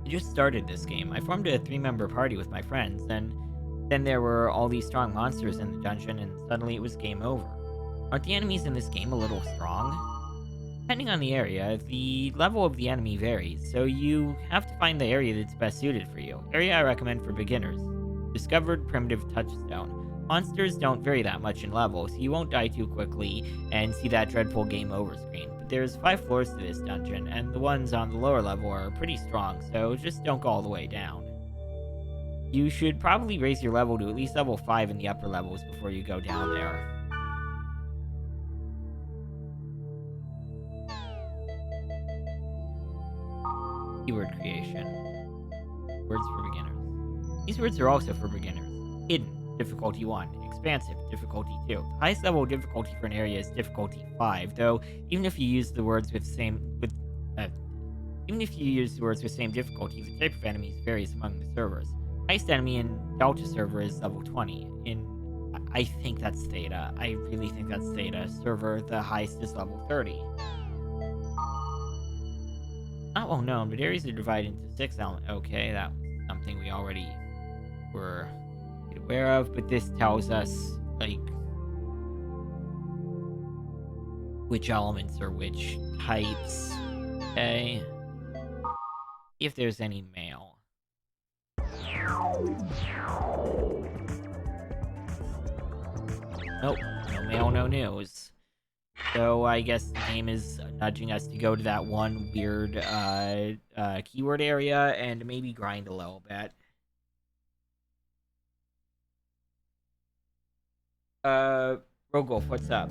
I just started this game. I formed a 3-member party with my friends, and then there were all these strong monsters in the dungeon, and suddenly it was game over. Aren't the enemies in this game a little strong? Depending on the area, the level of the enemy varies, so you have to find the area that's best suited for you. Area I recommend for beginners. Discovered Primitive Touchstone. Monsters don't vary that much in level, so you won't die too quickly and see that dreadful game over screen. But there's 5 floors to this dungeon, and the ones on the lower level are pretty strong, so just don't go all the way down. You should probably raise your level to at least level 5 in the upper levels before you go down there. Keyword creation. Words for beginners. These words are also for beginners. Hidden, difficulty 1. Expansive, difficulty 2. The highest level of difficulty for an area is difficulty 5, though even if you use the words with same difficulty, the type of enemies varies among the servers. Highest enemy in Delta server is level 20. I think that's Theta. I really think that's Theta server. The highest is level 30. Not well known, but areas are divided into 6 elements. Okay, that was something we already were aware of, but this tells us, like, which elements are which types. Okay. See if there's any mail. Nope, no mail, no news. So I guess the game is nudging us to go to that one weird keyword area and maybe grind a little bit. Rogolf, what's up?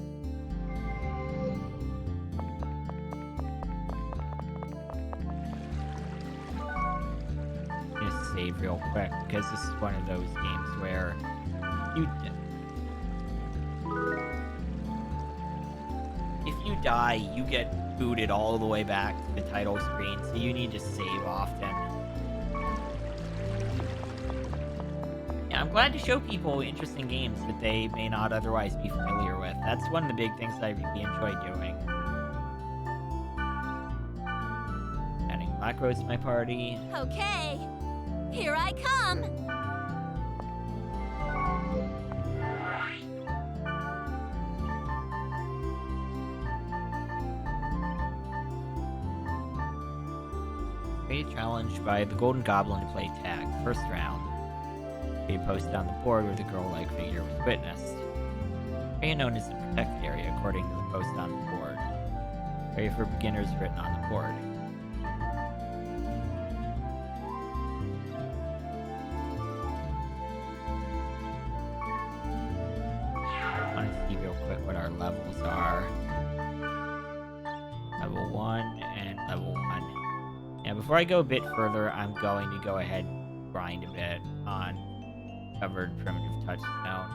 I'm gonna save real quick because this is one of those games where if you die, you get booted all the way back to the title screen, so you need to save often. I'm glad to show people interesting games that they may not otherwise be familiar with. That's one of the big things that I really enjoy doing. Adding Black Rose to my party. Okay, here I come. Create a challenge by the Golden Goblin to play tag. First round. Be posted on the board where the girl-like figure was witnessed. Area known as the protected area according to the post on the board. Area for beginners written on the board. I want to see real quick what our levels are. Level 1 and level 1. Yeah, before I go a bit further, I'm going to go ahead and grind a bit on covered primitive touchstone.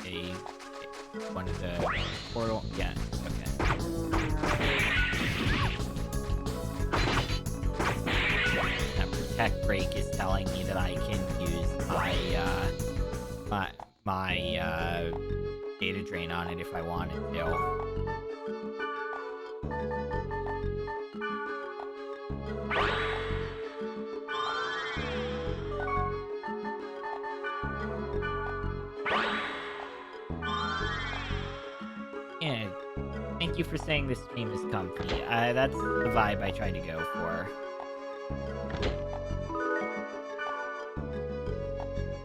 There's one of the portal. Yeah, okay. That protect break is telling me that I can use my data drain on it if I wanted to. Yeah, thank you for saying this stream is comfy. That's the vibe I try to go for.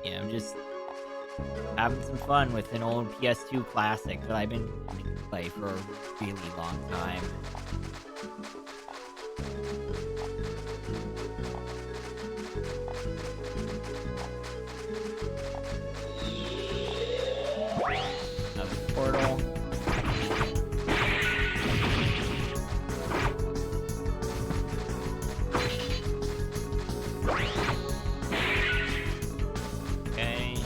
Yeah, I'm just having some fun with an old PS2 classic that I've been wanting to play for a really long time. Another portal. Okay.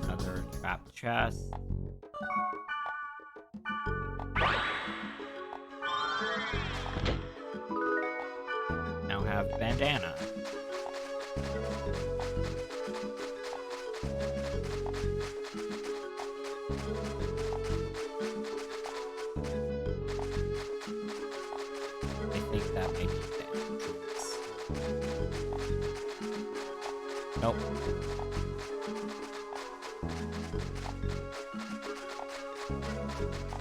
Another trapped chest. Now have bandana. I think that may be the entrance. Nope.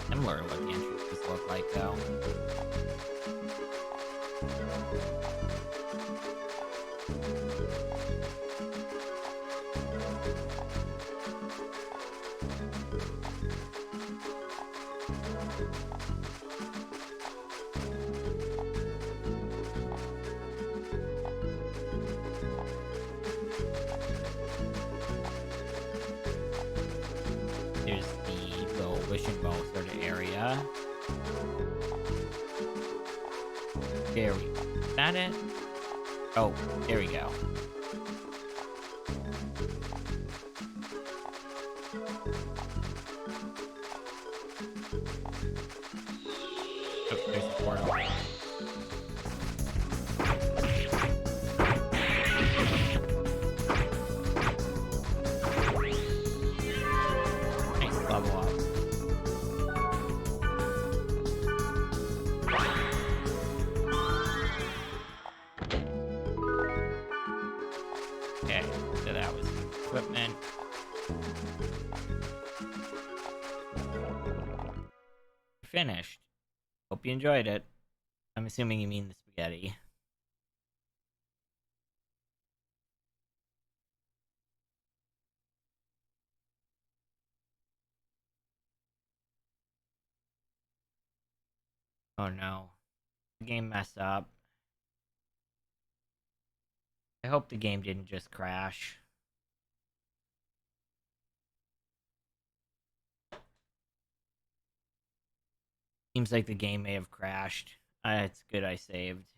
Similar to what the entrances look like, though. There's the little wishing well sort of area. There we go. Is that it? Oh, there we go. Oh, there's a portal. Nice level up. Okay, so that was some equipment. Finished. Hope you enjoyed it. I'm assuming you mean the spaghetti. Oh no. The game messed up. I hope the game didn't just crash. Seems like the game may have crashed. It's good I saved.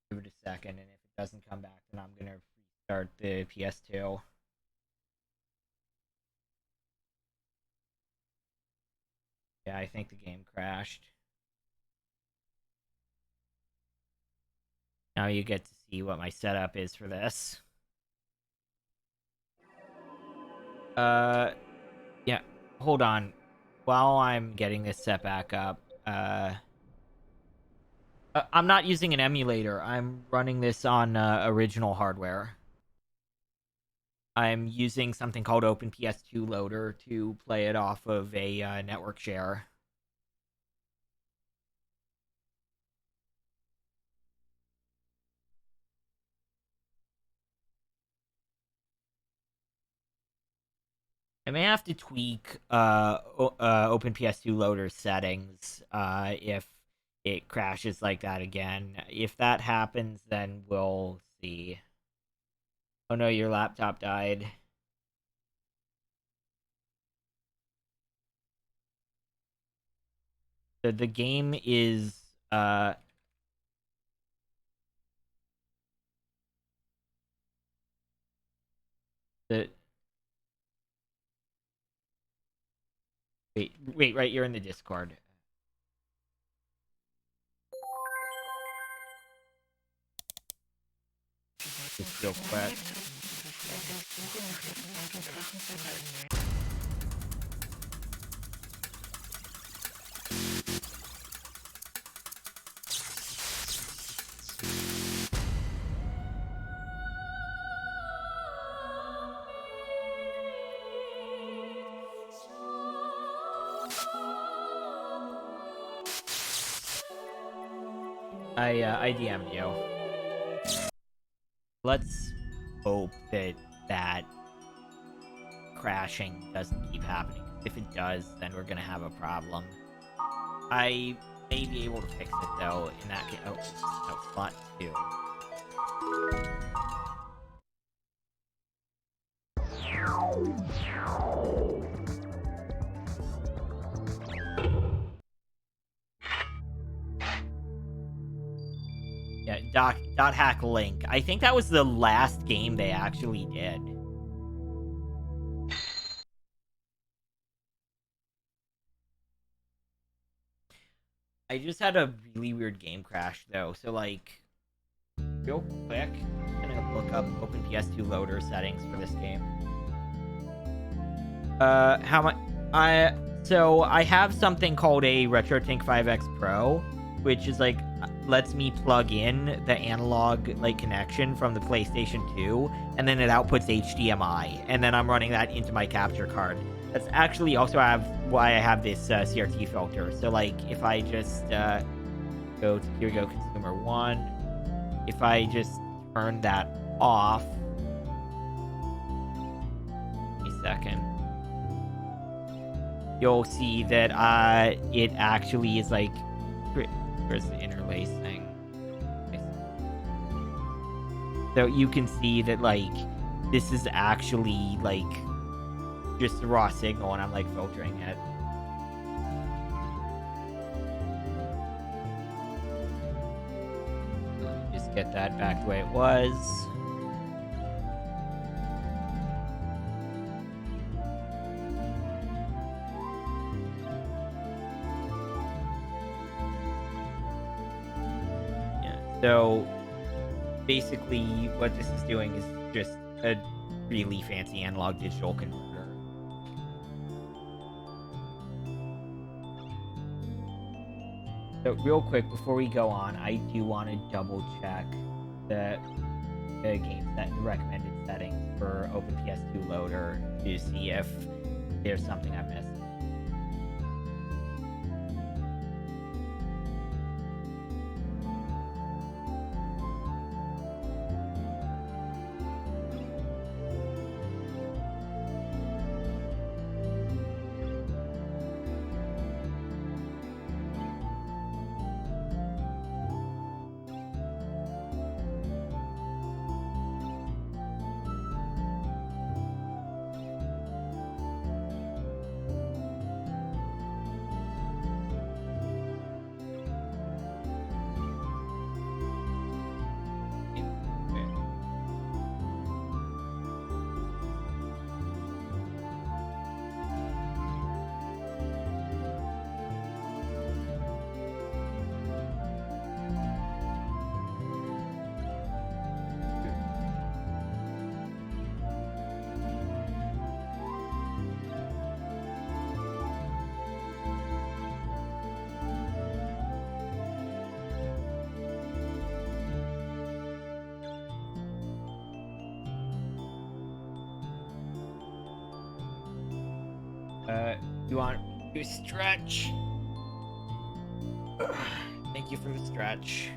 Give it a second, and if it doesn't come back, then I'm gonna restart the PS2. Yeah, I think the game crashed. Now you get to see what my setup is for this. Yeah, hold on. While I'm getting this set back up, I'm not using an emulator. I'm running this on original hardware. I'm using something called OpenPS2 Loader to play it off of a network share. I may have to tweak OpenPS2 Loader settings if it crashes like that again. If that happens, then we'll see. Oh no, your laptop died. The game is the wait, right, you're in the Discord. Just real quick. I DM'd you. Let's hope that crashing doesn't keep happening. If it does, then we're gonna have a problem. I may be able to fix it though. In that case, oh, no, slot 2. Yeah, dot hack link. I think that was the last game they actually did. I just had a really weird game crash though. So like, real quick, I'm gonna look up OpenPS2 Loader settings for this game. How much? So I have something called a RetroTink 5X Pro, which is like lets me plug in the analog like connection from the PlayStation 2, and then it outputs HDMI, and then I'm running that into my capture card. That's actually also why I have this CRT filter. So like if I just go to here we go consumer 1, if I just turn that off, give me a second. You'll see that it actually is like, where's the interlace thing? So you can see that like this is actually like just the raw signal, and I'm like filtering it. Let me just get that back the way it was. So basically what this is doing is just a really fancy analog digital converter. So real quick before we go on, I do want to double check the recommended settings for OpenPS2 Loader to see if there's something I missed. You want to stretch? Thank you for the stretch.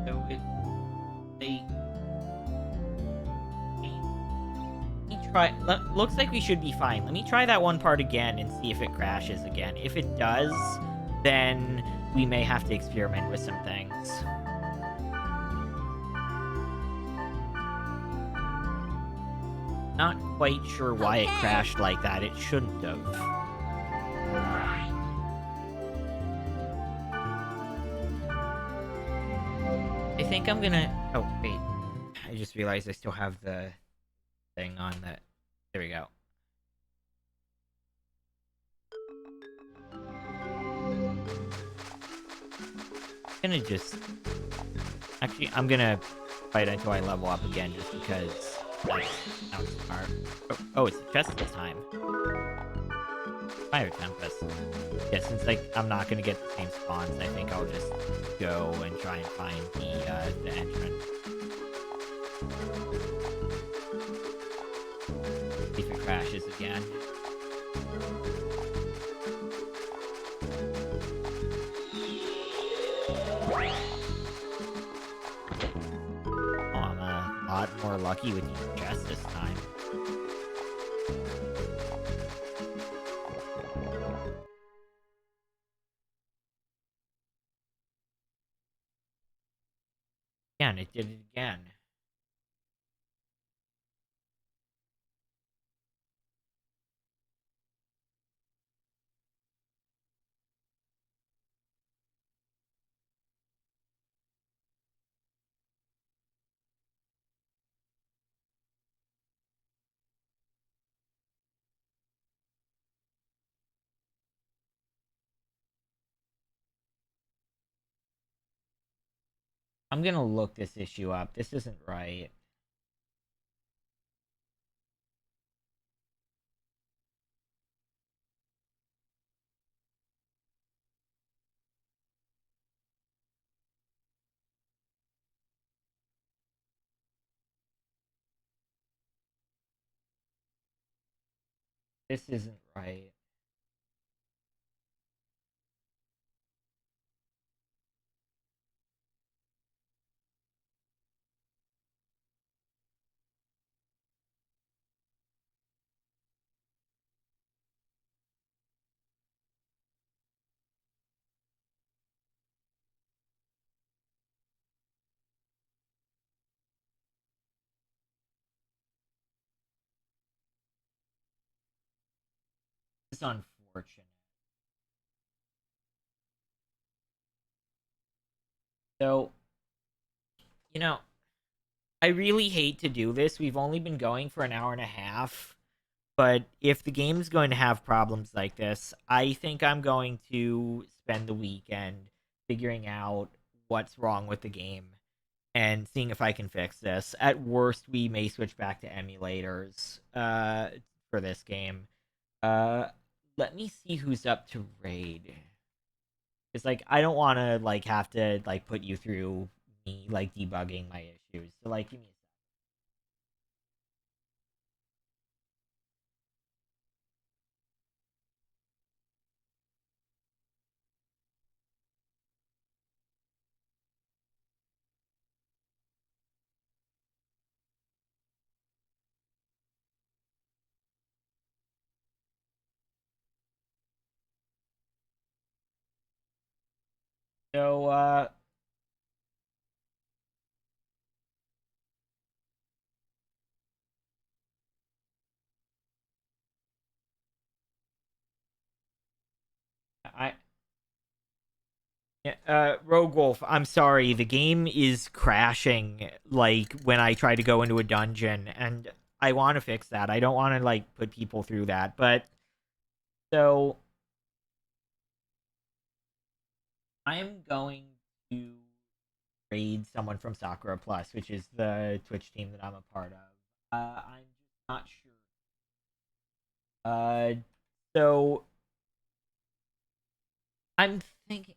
So they try. Looks like we should be fine. Let me try that one part again and see if it crashes again. If it does, then we may have to experiment with some things. Not quite sure why it crashed like that. It shouldn't have. I think I'm gonna... Oh, wait. I just realized I still have the thing on that. There we go. I'm gonna just... Actually, I'm gonna fight until I level up again, just because that sounds smart. Oh, it's a chest this time. Fire Tempest. Yeah, since I'm not gonna get the same spawns, I think I'll just go and try and find the entrance. See if it crashes again. Oh, I'm a lot more lucky with these chests this time. Again, it did it again. I'm gonna look this issue up. This isn't right. This isn't right. It's unfortunate. So, you know, I really hate to do this. We've only been going for an hour and a half. But if the game's going to have problems like this, I think I'm going to spend the weekend figuring out what's wrong with the game and seeing if I can fix this. At worst, we may switch back to emulators for this game. Let me see who's up to raid. It's like I don't want to have to put you through me debugging my issues. So give me a So, I yeah, Rogue Wolf, I'm sorry, the game is crashing when I try to go into a dungeon, and I want to fix that. I don't want to put people through that, but so I'm going to raid someone from Sakura Plus, which is the Twitch team that I'm a part of. I'm just not sure. So I'm thinking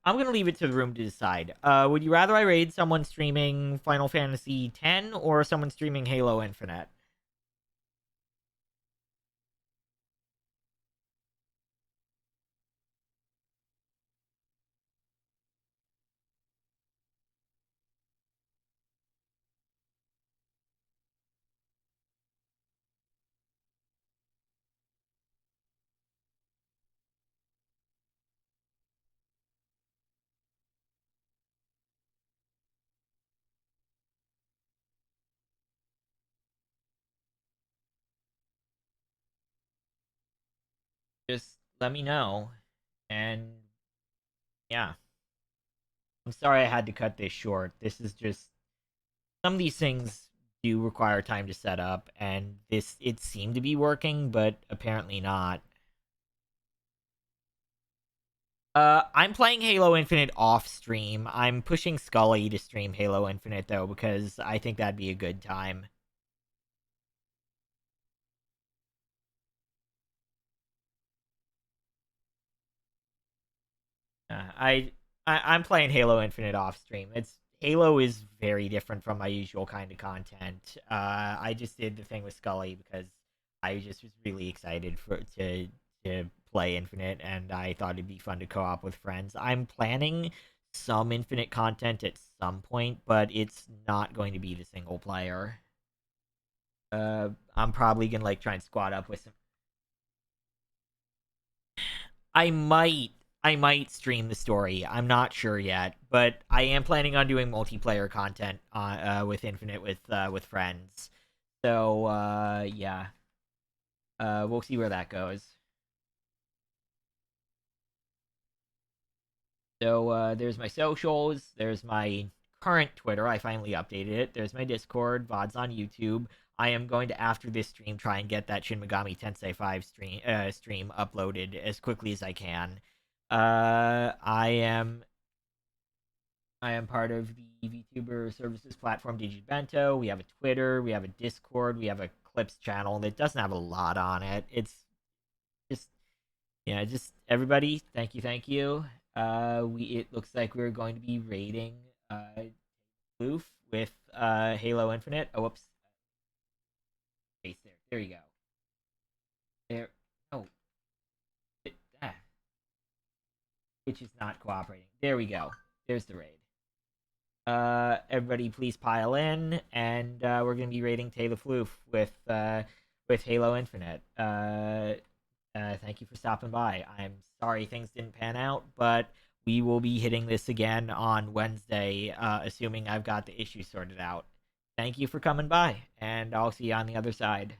I'm gonna leave it to the room to decide. Would you rather I raid someone streaming Final Fantasy X or someone streaming Halo Infinite? Just let me know. And yeah. I'm sorry I had to cut this short. This is just some of these things do require time to set up, and this it seemed to be working, but apparently not. I'm playing Halo Infinite off stream. I'm pushing Scully to stream Halo Infinite though, because I think that'd be a good time. I'm playing Halo Infinite off stream. It's Halo is very different from my usual kind of content. I just did the thing with Scully because I just was really excited to play Infinite, and I thought it'd be fun to co-op with friends. I'm planning some Infinite content at some point, but it's not going to be the single player. I'm probably gonna like try and squad up with some. I might I might stream the story. I'm not sure yet, but I am planning on doing multiplayer content with Infinite with friends. So yeah, we'll see where that goes. So there's my socials. There's my current Twitter. I finally updated it. There's my Discord. VODs on YouTube. I am going to, after this stream, try and get that Shin Megami Tensei 5 stream uploaded as quickly as I can. I am part of the VTuber services platform Digibento. We have a Twitter, we have a Discord, we have a Clips channel that doesn't have a lot on it. It's just just everybody, thank you. We it looks like we're going to be raiding Loof with Halo Infinite. Oh whoops. Space there. There you go. There. Oh. Ah. Which is not cooperating. There we go. There's the raid. Everybody please pile in, and we're gonna be raiding Taylor Floof with Halo Infinite. Thank you for stopping by. I'm sorry things didn't pan out, but we will be hitting this again on Wednesday, assuming I've got the issue sorted out. Thank you for coming by, and I'll see you on the other side.